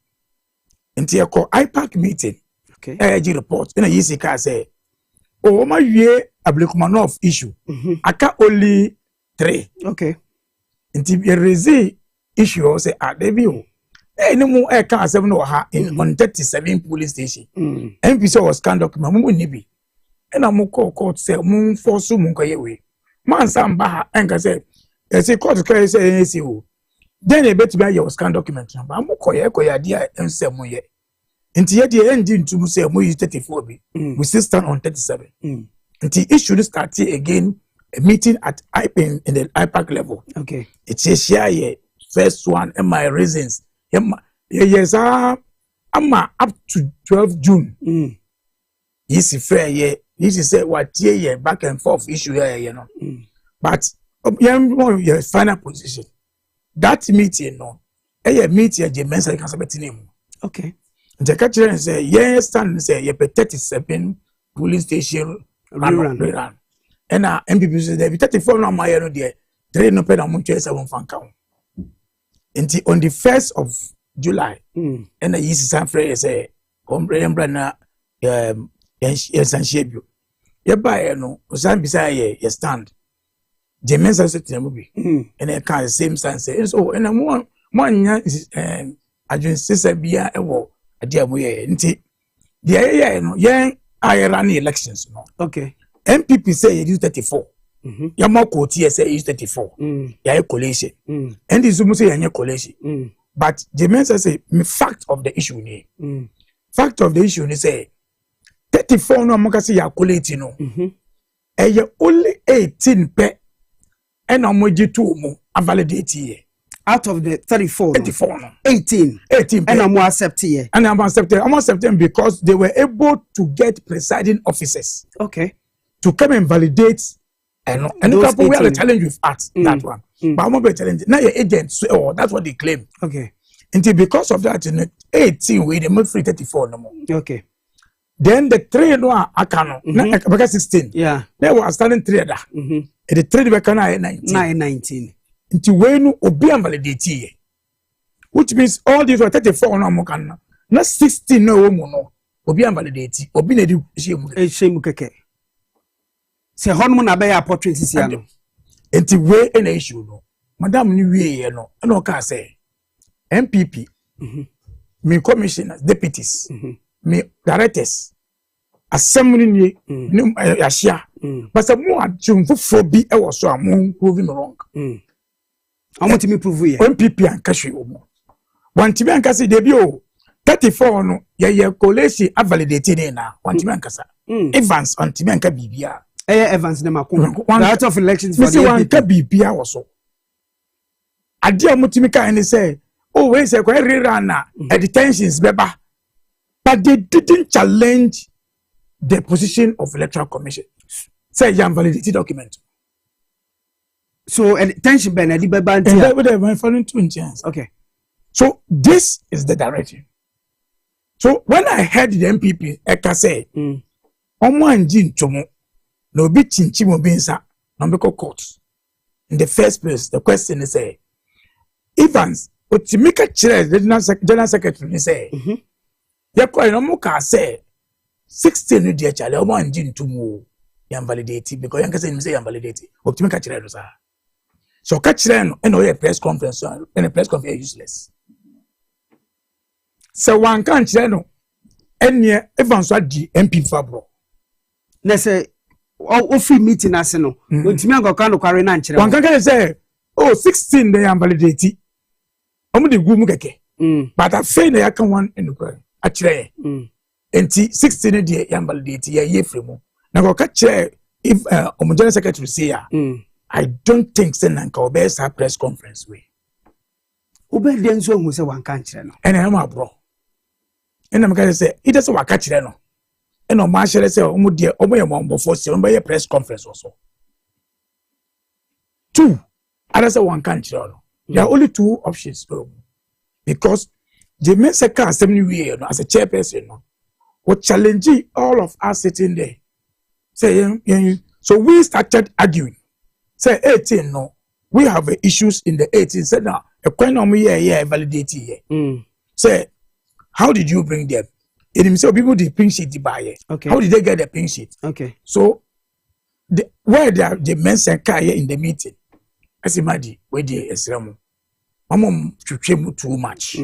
into a IPAC meeting. Okay. AG report. In a year, I say, oh, my year, a of issue. I can only 3. Okay. Into a raise issue, I say, debut. No more I can't 7 or in on 37 police station. MPC was can document Munibi. And I'm more court say, moon for so munkaye. Man, some baha, and I say, as a court case, ACO. Then a bet by your scan document number. I'm koya idea and say moye. Until the ending to say mo 34 we still stand on 37. Until it should start again a meeting at in the IPAC level. Okay. It says here first one and my reasons. Yes, I'm up to 12 June. This is fair yeah. This is what year back and forth issue here, you know. But your final position. That meeting, no, meeting the men's name. Okay. The catcher say, yes, stand say, you pay 37 police station run. And MPP say, there be 34 no my area there. There no pay na munche 7 fan count. Until on the 1st of July, and the East San Fred say, Ombre na Sanshebio. You buy no, San beside ye stand. The men's say movie. And I can same sense say, so and one is agency bia ewo adia mo ye nti the no yen run elections no. Okay. MPP say you 34. Ya mo quote say you 34. Ya coalition. And this mo say ya coalition. But the men say me fact of the issue ni. Fact of the issue ni say 34 no mo ka say ya coalition no. Only 18 pe and I'm with you to validate here. Out of the 34, 34 no. 18 and I'm accepting. And I'm accepting because they were able to get presiding officers. Okay. To come and validate and the couple we are the challenge with us that one. But I'm not challenge now your agents that's what they claim. Okay. Until because of that in 18 we they move free 34 no more. Okay. Then the 3 no akano because 16. Yeah. They were starting 3 that. The 3 be kana 19. Until when obi am validate, which means all these were 34 no more can not 16 no more no obi am validate obi na di shemu keke se honmo na be ya portrait sia no until we na issue no madam ni we no na ka say MPP me commissioners deputies me directors assembly ni yashia but some more adjumfo bi e wo so am prove me wrong I want to prove here MPP an kashi omo want me an kasi de bi o 34 no ye collation a validate na want me an kasa Evans want me an ka bibia Evans na makon out of elections for the want ka bibia wo so ade amutimi ka any say oh we say kwa rerun na detentions beba but they didn't challenge the position of electoral commission say you validated document. So tension ben edi beba ntia and they were following 2 chance. Okay. So this is the direction. So when I heard the MPP eka say omo anji ntomo na obi chinchi mo binsa na mbeko court. In the first place the question is say Evans otimika chere the general secretary say yakwa no mo ka say 16 no dia chale omo anji ntomo ya validate because yanka say him say ya validate otimika chere no sa. So catch them and a press conference and a press conference useless. So one can't channel Enya evans adi MP fabro. Na say o free meeting ase no. Ontimi angoka no kware na nkyere. Wan kan say oh 16 they am validate. Omo de gu mu keke. But I say na yakan one in the actually. Enti 16 dey am validate ye free mu. Na go ka kire if general secretary say I don't think say N.K Obrempong press conference way. Obe den so hu say wan kan kire no. And I am abro. And I'm going to say it doesn't work actually no. And no man shall say omo dey omo yembo for say omo press conference also. Two, others say one kan kire no. There are only two options because the men say can assembly way no as a chairperson no. What challenge all of us sitting there. Say so we started arguing. Say 18 no. We have issues in the 18. Say now a coin on me validate here. Say how did you bring them? It himself people the pink sheet buy. Okay. How did they get the pink sheet? Okay. So where the men say here in the meeting. As imagine where the Esramo. Mama too much.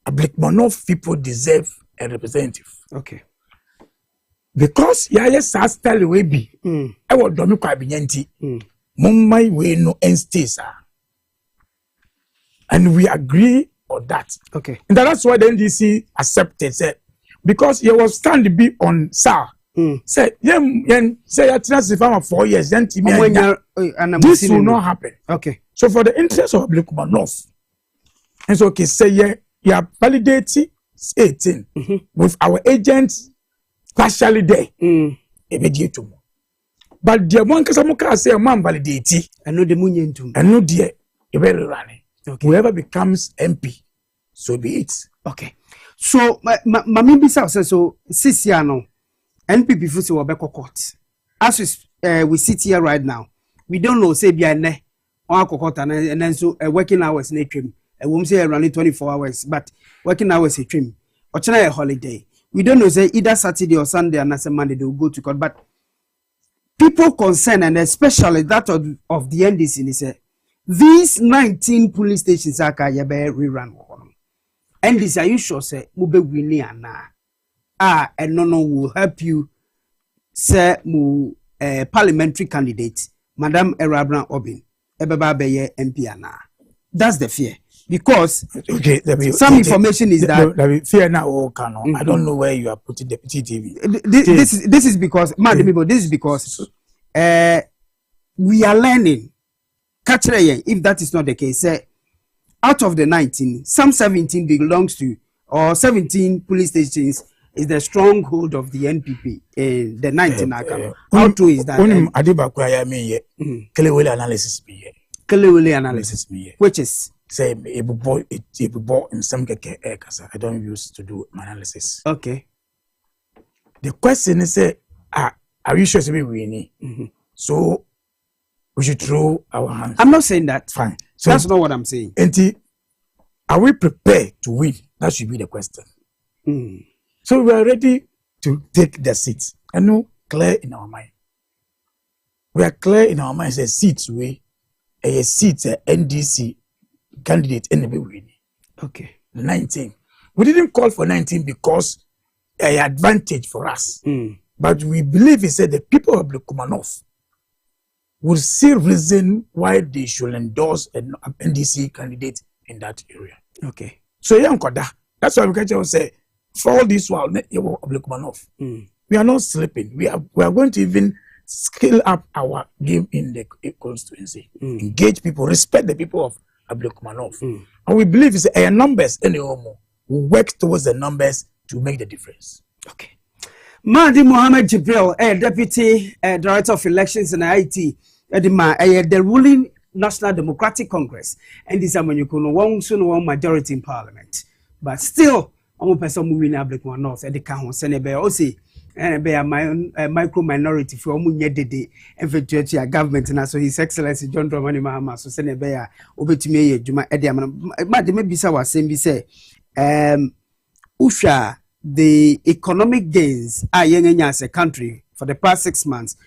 A black man of people deserve a representative. Okay. Because yes, I style way be. I will do me quite binyanti. Mumbai we no end stays. And we agree on that. Okay. And that's why the NDC accepted said because you was stand to be on SAR. Say say I transfer for 4 years then this will not happen. Okay. So for the interest of Blakuma North. And so okay say you validate 18 with our agents partially there. Immediately. But the one kasamuka say man validate and no the munyentum. And no dear very running. Okay. Whoever becomes MP, so be it. Okay. So Mami Bisa says so Sisiano NPP Fusi Wabeko Court. As we sit here right now, we don't know say biane on court and then so working hours in a trim. I won't say running 24 hours, but working hours a trim. Or a holiday. We don't know say either Saturday or Sunday and as a Monday they will go to court. But people concerned, and especially that of the NDC, is these 19 police stations are rerun. NDC, are you sure say mube winni ana? And no will help you say mu parliamentary candidate, Madam Erabran Obin, ebeba beye MP ana. That's the fear. Because okay, some information is that fear now I don't know where you are putting the PTV. This is because this is because we are learning. If that is not the case, out of the 19, some 17 belongs to or 17 police stations is the stronghold of the NPP in the 19 How true is that? Kelewele analysis be Kelewele analysis be which is say a boy in some kasa. I don't use to do analysis. Okay. The question is are you sure to be winning? So we should throw our hands. I'm not saying that. Fine. So that's not what I'm saying. Are we prepared to win? That should be the question. So we are ready to take the seats. I know clear in our mind. We are clear in our mind. A seats way a seat NDC candidate anyway winning. Okay. 19. We didn't call for 19 because an advantage for us. But we believe he said the people of Blakuma will see reason why they should endorse an NDC candidate in that area. Okay. So that's why we can just say for all this while we are not sleeping. We are going to even scale up our game in the constituency. Engage people, respect the people of Blakuma. And we believe it's numbers any more. We work towards the numbers to make the difference. Okay. Mahdi Mohammed Jibril, Deputy Director of Elections and IT, the ruling National Democratic Congress, and this is when you can one majority in Parliament. But still, I'm person moving Blakuma North at the council, Senator Osi, and be a micro minority for Munyede and for church government. And so His Excellency John Dramani Mahama, so Senator over to me, Juma Ediam, Madam Bisa was saying, say, Usha. The economic gains are young as a country for the past 6 months.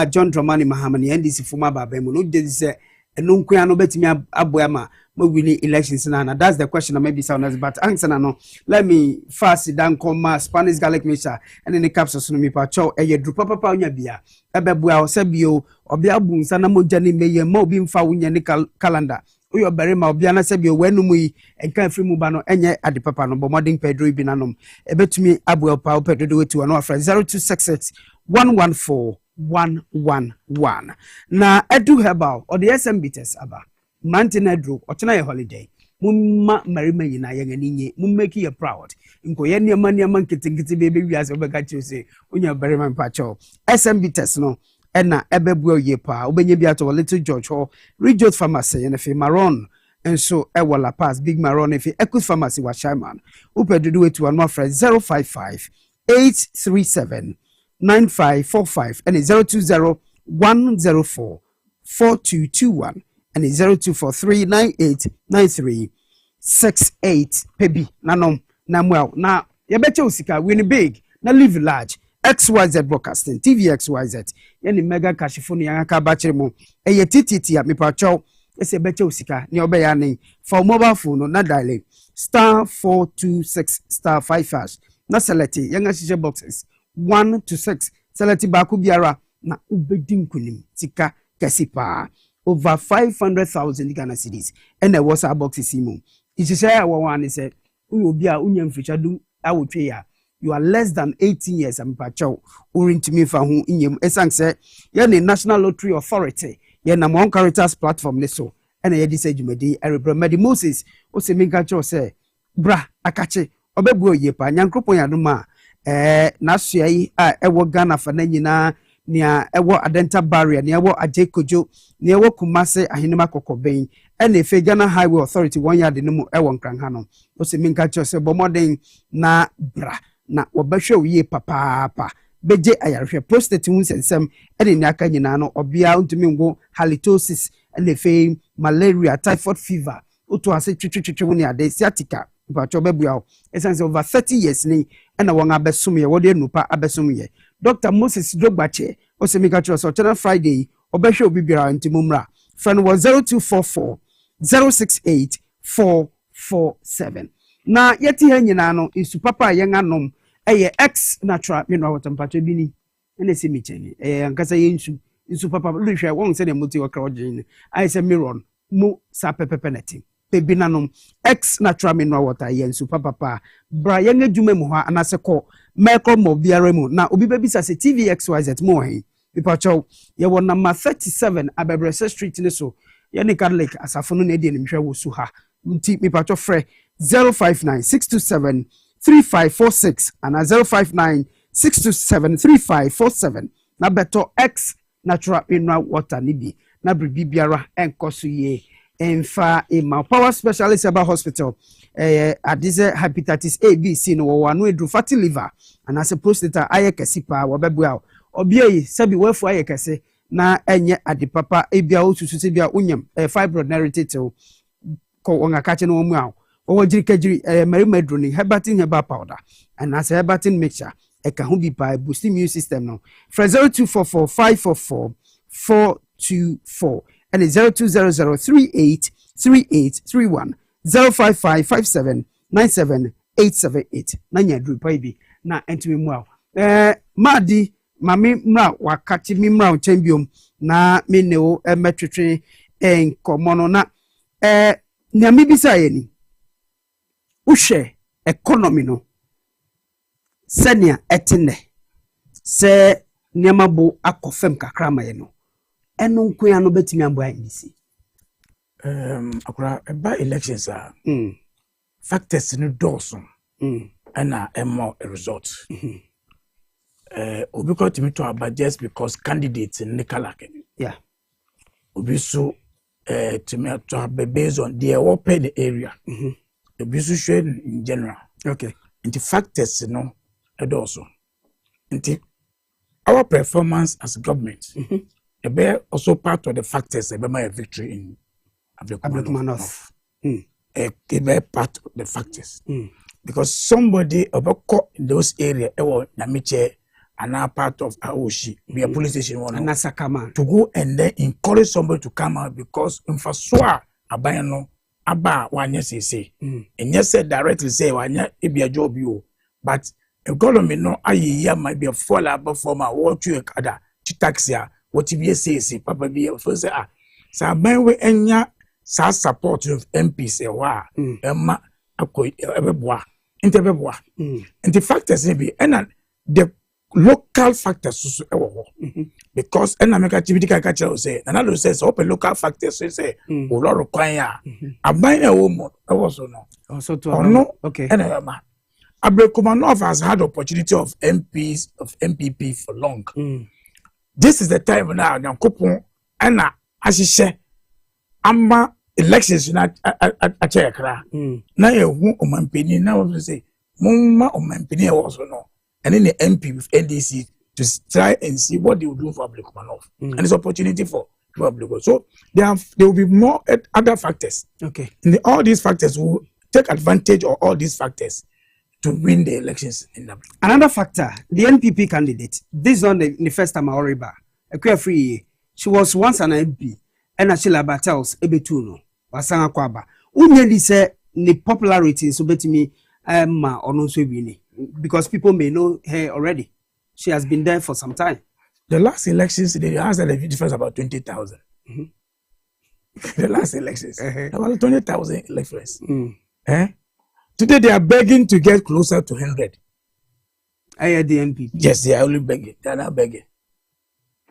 John Dramani Mahama, NDC former Babemu, no, this is a Nunquiano Betimia Abuama, winning elections now. That's the question. Maybe sound but answer no. Let me fast down come Spanish garlic mixture and then the capsules no me pa chow e ye drupa papa onya bia ebebua osebio obia bu nsa na moja ni meye ma obi mfa wonya ni calendar uyo barema obia na sebio wenum yi enka free mu ba no enye ade papa no bo modern pedro bi nanom ebetumi abuel pa pedro wetu no afra 0266 114 na edu herbal or the SM bitters aba mountain edro ochena ye holiday mumma marima yina yengani nye mummeki you proud nko ye niam nkitikiti bebe wiase obeka chiose onya barima mpacho SM bitters no ena ebebu ye pa obenye bi ato Little George Hall Ridgewood Pharmacy and fi Maron enso ewo La Paz Big Maron fi Equus Pharmacy wa Shaiman upedudu wetu anu afra 055 837 9545 and 020 104 4221 and 0243989368 pebi nanom namwell na yebeche usika win big na live large XYZ Broadcasting TV XYZ yani mega kashifuni yanga bachire mu eye tititi me pacho ese beche usika ni obeya ni for mobile phone na dial *426*5# na select yanga shije boxes 1 to 6 select baku biara na ubedin kunim tika kesipa over 500,000 Ghana cedis and the WhatsApp boxes simu ishishaya one is said ubi a unyam fichadu awotwe ya you are less than 18 years am pacho urintimi fa hu inyem esang say ya the National Lottery Authority ya na Mon Caritas platform ne so and ya di say jumedi Erebremedi Moses o se minka cho say bra akache obebu oye pa nyankropon yadoma na suai a ewo Ghana fa na nyina nia ewo Adenta Barrier nia ewo Ajekojo nia ewo Kumase ahenema Kokoben ene fe Ghana Highway Authority one yard no mu ewo nkranha no o se minka cho say bomoden na bra na wabahwe ye papa beje ayarhwe prostate hu sensem ene ni aka nyina no obia ntumi ngo halitosis ene fe malaria typhoid fever oto ase twetwetwe ni ade sciatica bacho bebua essence over 30 years ni ena won abesom ye wode nupa abesom ye Dr. Moses Drogbache o se mika tro so channel Friday obahwe obibira ntimumra friend was 0244 068 447 na yeti ha nyina no isu papa yen anom eye X natural mineral water mpacho bi ni ene se mi cheni ankasa yensu isu papa lihwe won se ne moti wakra ogin ai se miron mu sa pepepeneti bebi nanom X natural mineral water yensu papa bra yen adwuma mu ha anase ko meko mo biara mu na obi bebi sa se TV XYZ mo he mpacho ye won number 37 Abebrese Street ne so ye ne Catholic asafo no na die ne hwe wo su ha nti mpacho frɛ 059-627-3546 and 059-627-3547 na beto X natural mineral water nibi na bribi biara enkoso ye enfa ema power specialist about hospital adize hepatitis A B C no wo anu edru fatty liver and as a prostate ayekesi pa wo bebua obia yi sabi wafu ayekese na enye adipapa ebia osusu se bia unyam fibroid narrative ko wonga kache no mu aw o jirikajiri merimedroni hebatin heba powder and as hebatin mixture e ka hu bi pa boost immune system no 0244544424 and 0200383831 05557977878 nanya dru pa bi na entimi mu aw madi mami mra wakati mi mra champion na me ne o metwetwe enkomo na nyame bisa ye ni uhwe economy no senia etene se niama bo akofem kakra ma ye no eno nkoya no betimi ambo ayisi akura ba elections factors no doso ana emo result obi ko timi to about just because candidates in Nikalake obi so to me to be based on the open the area obi so share in general into factors no also into our performance as government be also part of the factors that my victory in Abdulkumanoff be part of the factors because somebody about in those areas na miche and now part of Aoshi, be a police station one to go and then encourage somebody to come out because in Faswa Abayano aba wanya say and yes said directly say wanya it be a job you but economy no aye might be a fall above for my what you kada taxia what you say papa be first say sa ban we enya sa support of MPs e wa emma akoy ebeboa intebeboa and the factors be and the local factors because and America activity can catch say another says open local factors say o lot require aban e wo also no also to no okay and Abrekomanov has had opportunity of MPs of MPP for long. This is the time now Nyankopon and asise ama elections na achekra na yehu omampeni na we say mumma omampeni also no and then the MP with NDC to try and see what they will do for Abrekomanov and it's opportunity for Abrekomanov. So there will be more other factors. Okay, and all these factors will take advantage of all these factors to win the elections in them. Another factor, the NPP candidate, this is not the first time I worry about. Free, she was once an MP, and Achille Battles, Ebetuno, Wasanga Kwaba. Unyeli say the popularity so bet me or no so because people may know her already. She has been there for some time. The last elections, they has a difference about 20,000. The last elections, about 20,000 elections. Today they are begging to get closer to 100. I hear the NPP. Yes, they are only begging. They are not begging.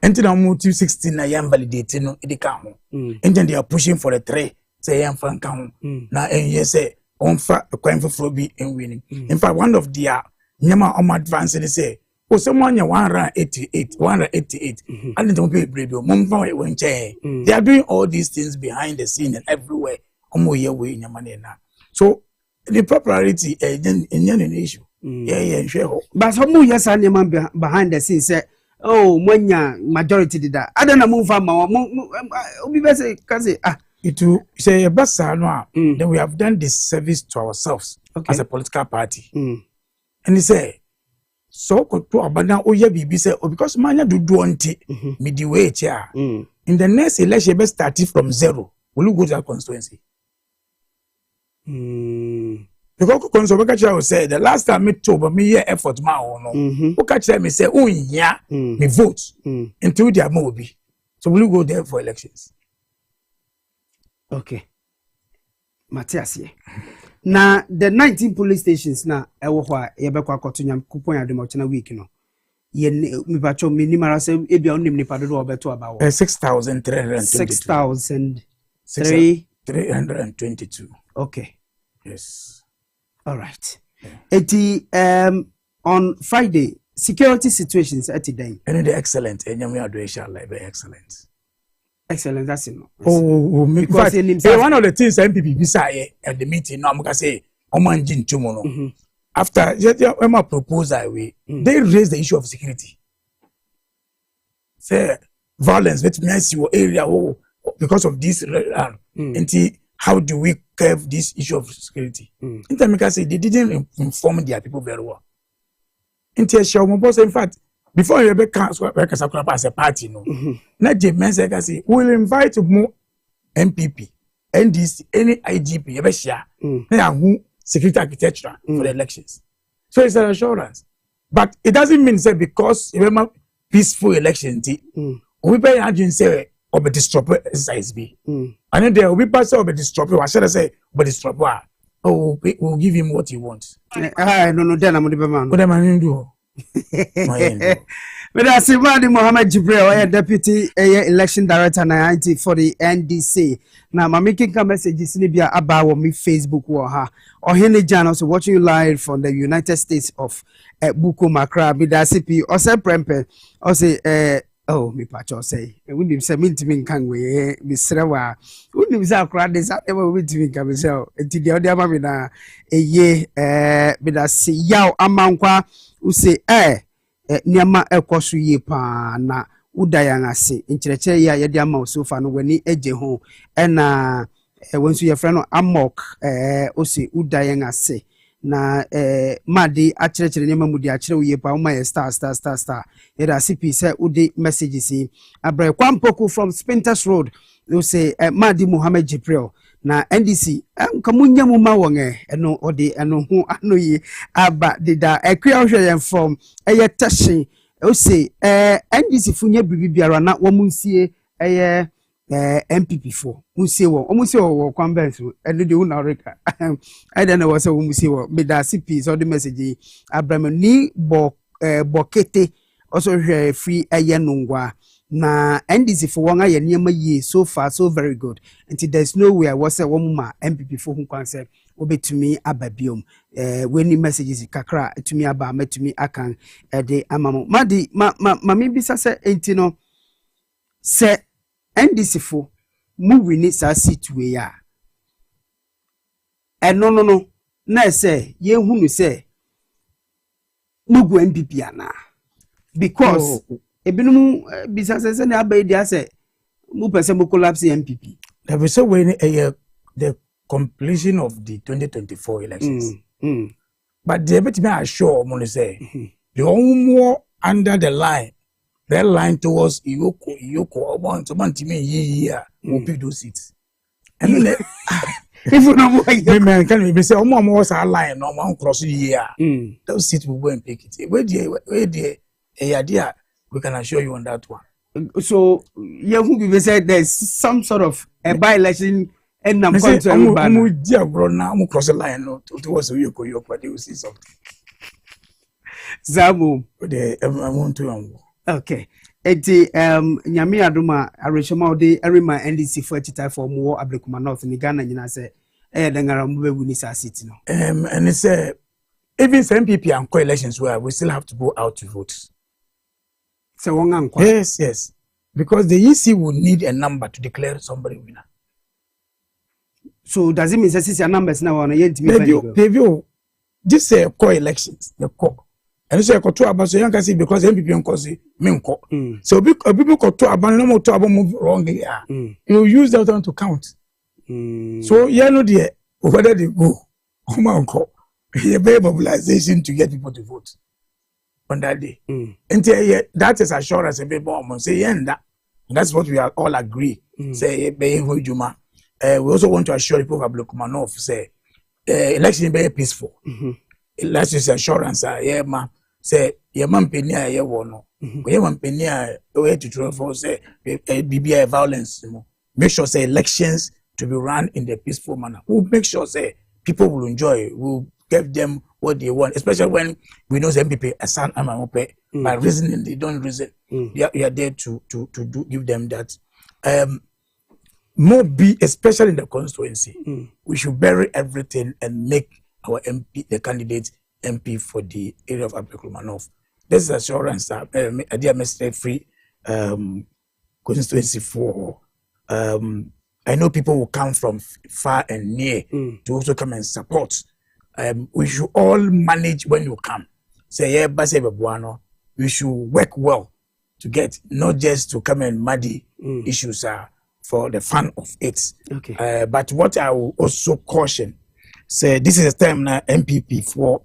And then I'm 216. I am validating no it count. And then they are pushing for the 3. Say I am fan count. Now and yes say on fa a coin for be in winning. In fact, one of the nyama on advance they say, oh someone 188. And don't pay brave. They are doing all these things behind the scene and everywhere. So the popularity in an issue. Sure. But some more yes and man behind the scenes say, oh, when ya majority did that. I don't know move from we say it will say a bus then we have done this service to ourselves as a political party. And he say, so could to abandon BB say, oh, because mania do midway chair. In the next election, best started from 0. Will you go to that constituency? Because Conservative say the last time me told me here effort ma no. Who catch me say oh yeah me vote until their mobi. So will you go there for elections? Okay. Matthias here. Now the 19 police stations na ewo hwa ye be kwa kotunyam kupon ya demo chena week no. Ye me bacho me ni mara say e bia onim ni pado do obeto abawo. 6,322. Okay. Yes. All right. On Friday, security situations at the day. And the excellent. And you are doing very excellent. Excellent. That's it. Oh, because one of the things MPP say at the meeting, no, I'm gonna say, Omanjin Chumono. After Emma proposal, they raised the issue of security. Say violence, which means your area, because of this, how do we curb this issue of security? Intermediate say they didn't inform their people very well. In fact, before you ever as a party, no, not the men say we'll invite more MPP, NDC, any IGP, ever share, who security architecture for the elections. So it's an assurance, but it doesn't mean say because remember peaceful elections, we pay agent say or be disrupt exercise be. And then there will be person or be disrupt. What should I say? But disrupt. Oh, we'll give him what he wants. I don't know. Then I'm the man. What am I do? But I see Mohammed Jibril, deputy election director for the NDC. Now, my making messages in the about me Facebook or Henry Jan also watching you live from the United States of Buko Makra, Bidasipi, or say Prempe, or say oh, me patcho say, we need some intimate can we, Miss Rewa, we need some crowd this out ever with me come so, until the other mamma a year, Bidasi Yao Amankwa, who say, Niama Ekosu ye pa na udayanga se, incheche ya yadiama so far no weni eje ho, and once your friend Amok, ose udayanga se. Na madi achire nyama mudi achire uye pa uma star era CP say ude messages abra kwampoku from Spinters Road you say madi Mohammed Jibril na NDC kamunya mu ma won eno ode eno ho anoyi aba dida ekwa hwe yen form eye tashin o say NDC funye bibiara na wo munsie eye MPP4 munsie wo kwambenso eno de una reka I don't know what say wo munsie wo me da CP so the message Abraham ni bokete also hwe free eye nungwa na NDC for one aye niema ye so far so very good until there's no way I was say womma MPP for hu kwanse obetumi ababiom when messages kakra tumi aba metumi akan de amamo madi ma me bisa se entino se NDC for mu wini sa seat we ya no na se ye hunu se mugu MPP ana because ebinum bisa se na abai dia se mu pese mu collapse MPP there was so when the completion of the 2024 elections but the bit me assure mo say the more under the line that line towards Iyoko about to me will pick those seats and then if you know man can we say omo was a line no man cross here those seats will go and pick it where the idea we can assure you on that one. So, you said there's some sort of a by-election and I'm going to I'm cross the line no towards Yoko, but you see something. Zabu, I want to. Okay. Eti nyame aduma areshoma de erima NDC for tita for more Ablekuma North in Ghana nyina say dangara mu be wini sa city no. And it's even some MPP and co-elections where we still have to go out to vote. So yes, because the EC will need a number to declare somebody winner. So does it mean that your numbers now on a preview? This co-elections, the co. And so I got to about so young see because MPP and Kosi Minko. So people got to about no more to about move wrong here. You use that one to count. So yeah, no dear, whether they go, come on, a better mobilization to get people to vote on that day. And that is assurance a bit more. Say that. That's what we are all agree. Say Juma. We also want to assure people of Ablekuma North say election be peaceful. That's just assurance. Say man penny a no. We man penny a way to try for say BBI violence. Make sure say elections to be run in the peaceful manner. We'll make sure say people will enjoy. We'll give them what they want, especially when we know the MPP asan amamope by reasoning they don't reason. We are there to give them that. More be especially in the constituency. We should bury everything and make our MP the candidate MP for the area of Ablekuma North. This is assurance that a dear Mr. Free constituency for I know people will come from far and near to also come and support. We should all manage when you come. Say we should work well to get not just to come and muddy issues for the fun of it. Okay. But what I will also caution, say this is a time now MPP for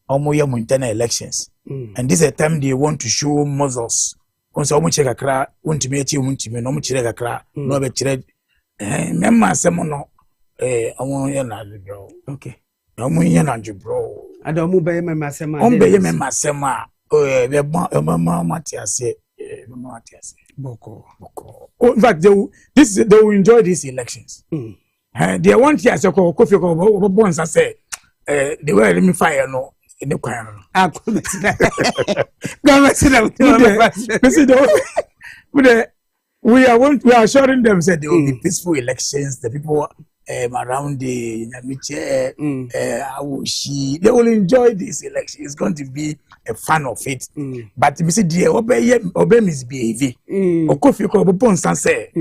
almost internal elections, and this is a time they want to show muscles. Once almost check a cra, want to meet you, no much check a cra, no be check. Memma semono, I want you bro. Okay. I want you bro. I don't move by my masema. Ombe me masema. Oh, mama Matias. Boko. Oh, in fact, they will enjoy these elections. They want here to go coffee once I say they were let me fire no in the choir. We are assuring them that there will be peaceful elections. The people around the Awoshi, they will enjoy this election. It's going to be a fun of it. But you see, dear, obey misbehaving. Okofi ko obon sanse.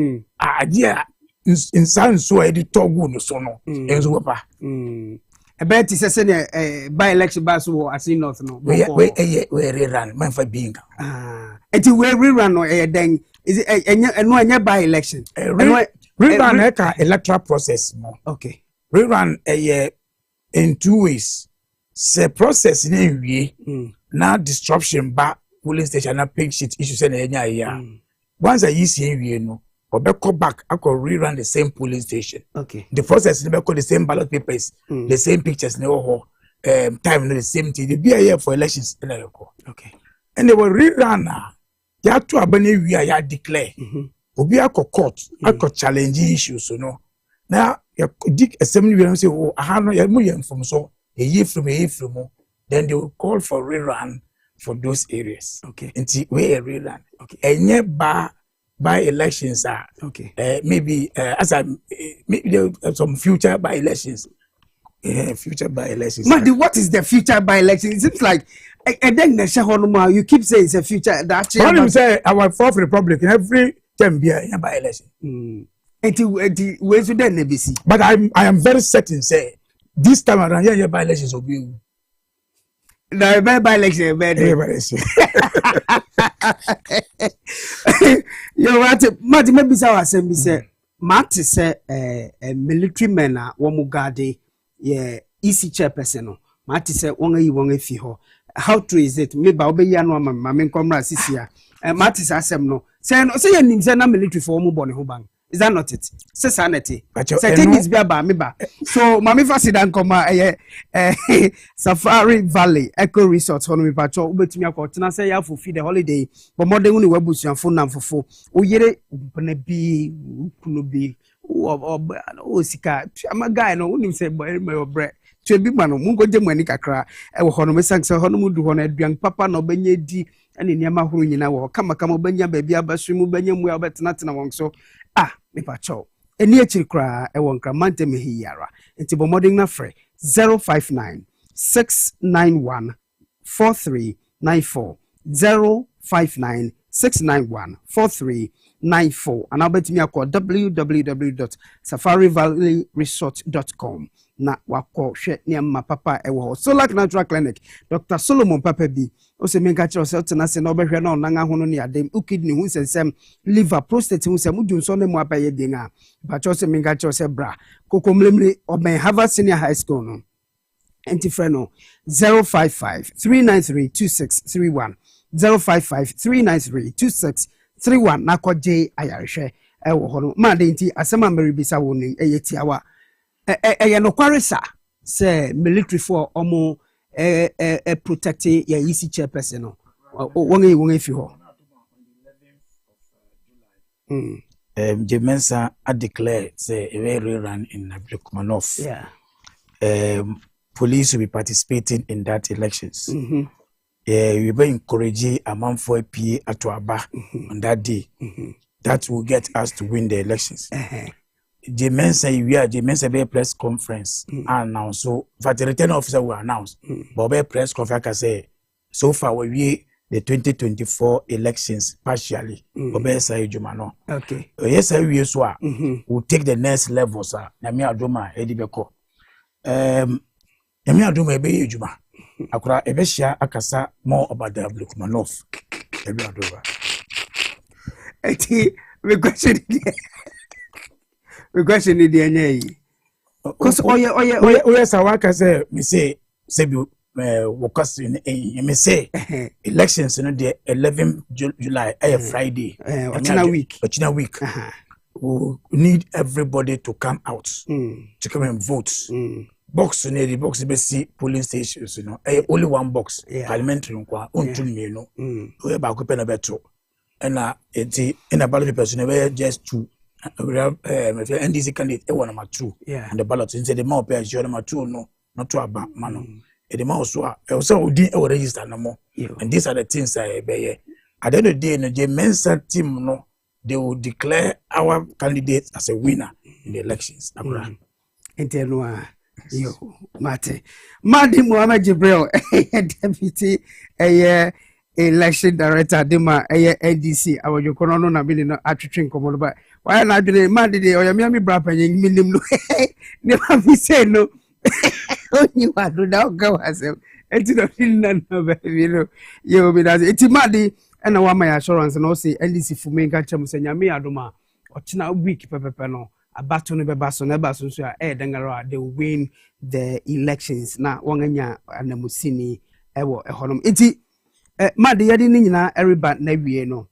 Dear, in sans so I did talk good so no. Enzo papa. A bet is a by election bus war as in north no. We rerun, man for being. It will rerun or then is it a no by election? Rerun electoral process more. Okay. Rerun a year in 2 ways. Say process in a way. Now disruption back polling station na pink sheet issue say na enya ya once I see you know or go back, I could rerun the same polling station. Okay. The process never the same ballot papers, the same pictures, no time, the same thing. They be here for elections. Okay. And they will rerun now. You have to abandon we are declare. Obi akọ court, akọ challenge issues, so no. Now you dig assembly will say, oh, I have no from so a year from, then they will call for rerun for those areas. Okay. Until we a rerun. Okay. And yet by elections are maybe as I maybe some future by elections. Future by elections. Madi, what is the future by election? It seems like and then you keep saying it's a future that you say our fourth republic in every term be a by election. Where should then be see? But I am very certain say this time around here by elections will be no by election you what Madi maybe say assembly say Marty say a military men are one guard easy chairperson no Marty say one fi ho. How true is it? Me ba obeyi anu ama me nkomra sisia. Marty say asem no. Say you nim say na military for omo bone ho ban. Is that not it? Say sanity. Say things be about me ba. So mama fasida nkoma Safari Valley Eco Resort hono me pacho obetumi akotena say ya for feed the holiday. But more than we busuanfo nam fofo. Oyere na bi kuno bi o sika ama guy no unim say boy me obre to bi ma no mungo je mani kakra e wo hono me sanse hono mu du hono aduan papa no benya di ene niam ahoro nyina wo kama benya ba bia basu mu benya mu obetena tena won so me pacho eni achiri kra e won kra mante me hiyara enti bo modern na frɛ 059 691 4394 059 691 4394 and abetimi akọ www.safarivalleyresort.com na wakọ hwɛ niam papa e wo Solar Natural Clinic Dr. Solomon Papa bi o se menka kire o tena se na obehwɛ na onanga hono ne adem ukidney hu sensem liver prostate hu sem du nso ne mu abaye den a ba cho se menka kire o se bra kokomlemle oben Harvard Senior High School no enti frɛ no 055 393 2631 055 393 2631 na koje ayarehwɛ e wo hono ma de nti asema meribisa woni eyetiawa no kwaresa say military for omo protect ya easy chairperson no won fi ho Jemensa a declare say a very run in Abdulkumanov. Police will be participating in that elections. We will encourage a man for a PA at Aba on that day. That will get us to win the elections. Jemensa we are Jemensa be press conference announce so for the returning officer will announce but be press conference say so far we the 2024 elections partially be say juma no okay yes we so we'll take the next level sir na me adoma edi beko na me adoma be juma akura ebe hia akasa more about the Abdulkumanov ebe adoma eti we question the DNA. Because oye sawaka say me say you workers me say elections in the 11th July Friday Ochina week we need everybody to come out to come and vote. Box near the box be see polling stations only one box parliamentary nkwa ontu me we ba ko pe na beto na enti in a ballot paper just two NDC candidate number 2 and the ballot inside the more page number 2 no not to about mano the mouse also register no more and these are the things I be at the end of the day the Mensa team no they will declare our candidate as a winner in the elections interlude yo mate Madi Muhammad Jibril deputy election director dema NDC awojokono no na bili no atwetwe nkomo ba why na adwene Madi de oyamiami bra panyin minim no ne ma fi say no oni wa do da ga wasem enti no na no ba bi no yo bi da enti Madi na wa my assurance no say NDC fu me ga chem say nyame adoma ochina week pepepe no abato no beba so na ba so so dengaro they win the elections na wonganya anamusini ewo ehonom enti Madi yadi ni nyina everybody na wie no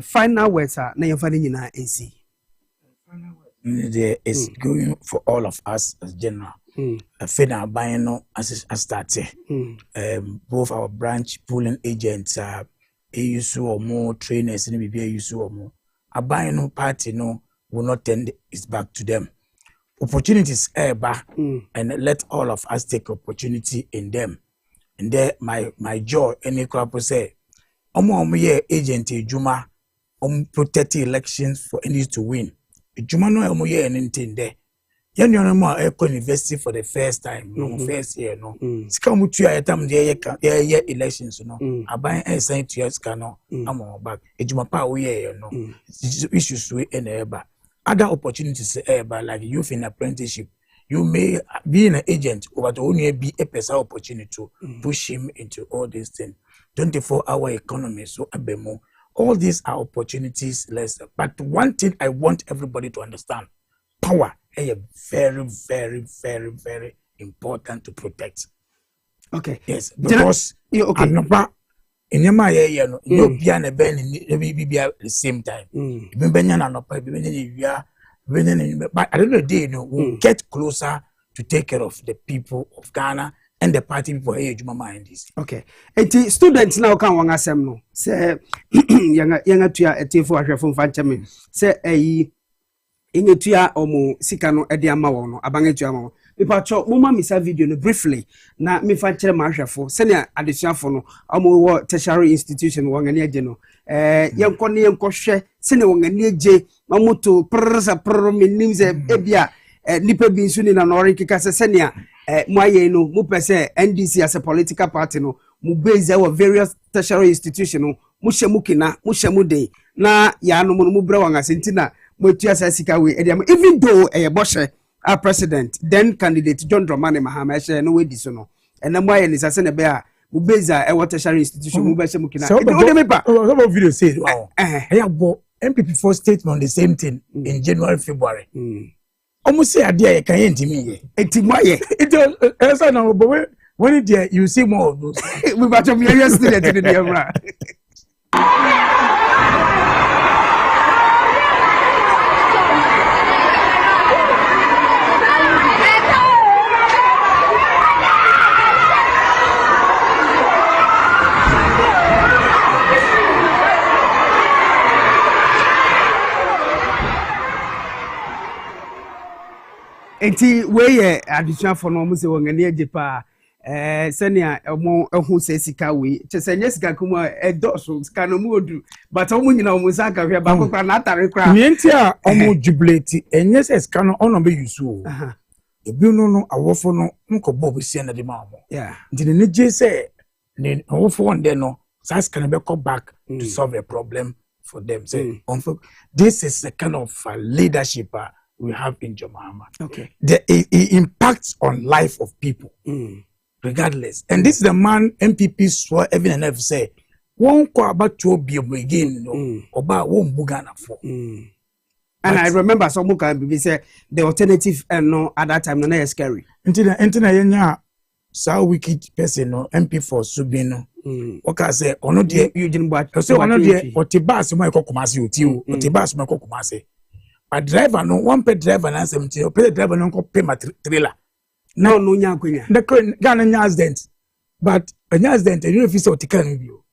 final words are na yɛmfa no nyinaa ɛnsi. There is going for all of us as general. Fina buying no as started. Both our branch pooling agents are AUSU or more trainers in the AUSU or more. A buying no party no will not tend its back to them. Opportunities are back and let all of us take opportunity in them. And there my joy any crap say omo ye agent Juma protect elections for any to win. Juma no omo ye anything there. Yan you know university for the first time, no first year, no. Sika mutu ya tam de ye elections, no. Aban e sign to years no. Amo back. Ejuma pa we ye no. Issues we eba. Other opportunities eba like youth in apprenticeship. You may be an agent, but only be a person opportunity to push him into all these things. 24-hour economy, so abemo. All these are opportunities less. But one thing I want everybody to understand: power is very, very, very, very important to protect. Okay. Yes, because okay. In your my no be an event at the same time. But I don't know, they will get closer to take care of the people of Ghana and the party people here. Mind this. Okay. And students now can wanga sem no. Say yanga tuya etifo ahwefo mfancheme. Say ingetua omo sika no ede ama wo no abangetua ma. Mipacho moma misa video no briefly na mifanchire ma ahwefo. Sene adesuafo no omo wo tertiary institution wangani aje no. Yenko ne yenko hwe sene wangani aje mamoto prrsa menim ze ebia nipa bi nsu ni na nori kika se sene moaye no mu pese NDC as a political party no mu base our various tertiary institution no mu hyemu kina mu hyemu den na ya no mu bra wanga sentina motua sasika we even though boshe our president then candidate John Dramani Mahama she no we di so no and na moaye ni sase ne be a mu base our tertiary institution mu be hyemu kina so some video say MPP for statement on the same thing in January, February. Almost say idea you can't me. It's now, but when you see more of those, we got to be a student in the Enti we addition for no muse wongani ajepa senia omo ehu sesika we chesenya sika kuma edoso sika no muodu but omo nyina omo saka hwe ba kokra na atare kra mienti a omo jubilate enye sesika no ono be yusu ebi no awofo no nko bob sie na de ma omo nti ne je se ne awofo wonde no sasika na be come back to solve a problem for them say this is the kind of leadership we have in Jamahama. Okay. It impacts on life of people, regardless. And this is the man MPP swore even and ever say, won't go about to be again, about won't bugana for. And I remember someone can say the alternative and no at that time no is scary. Until the so wicked person no MP for Subino. Okay, say ono de Eugene but say ono de otibas mo ekokumasi otiu otibas mo ekokumasi. A driver no one pay driver na 70 pay driver no go pay my trailer no nya kwenya the Ghana nya accident but a nya accident you know if you say otikan bio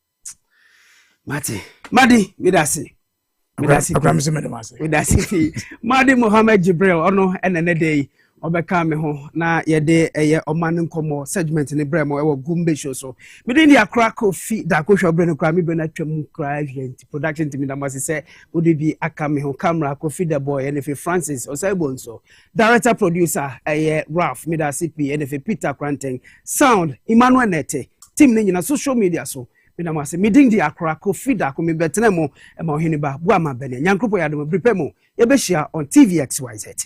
Madi midasi Madi Mohammed Jibril ono enene dey obeka me ho na yede eye omane nkomo segment ne bremo ewo Gumbe show so me dey dia krako fi da ko hwe breno kra me be na twam kra agent production team da mase say odi bi aka me ho camera ko fi the boy and if Francis Osaibo so director producer eye Ralph me da CP and if Peter Kranten sound Emmanuel Nete team ne nyina social media so me da mase me dey dia krako fi da ko me betena mo e ma ohini ba bu ama bene nyankropo ya do prepare mo ye be share on TVXYZ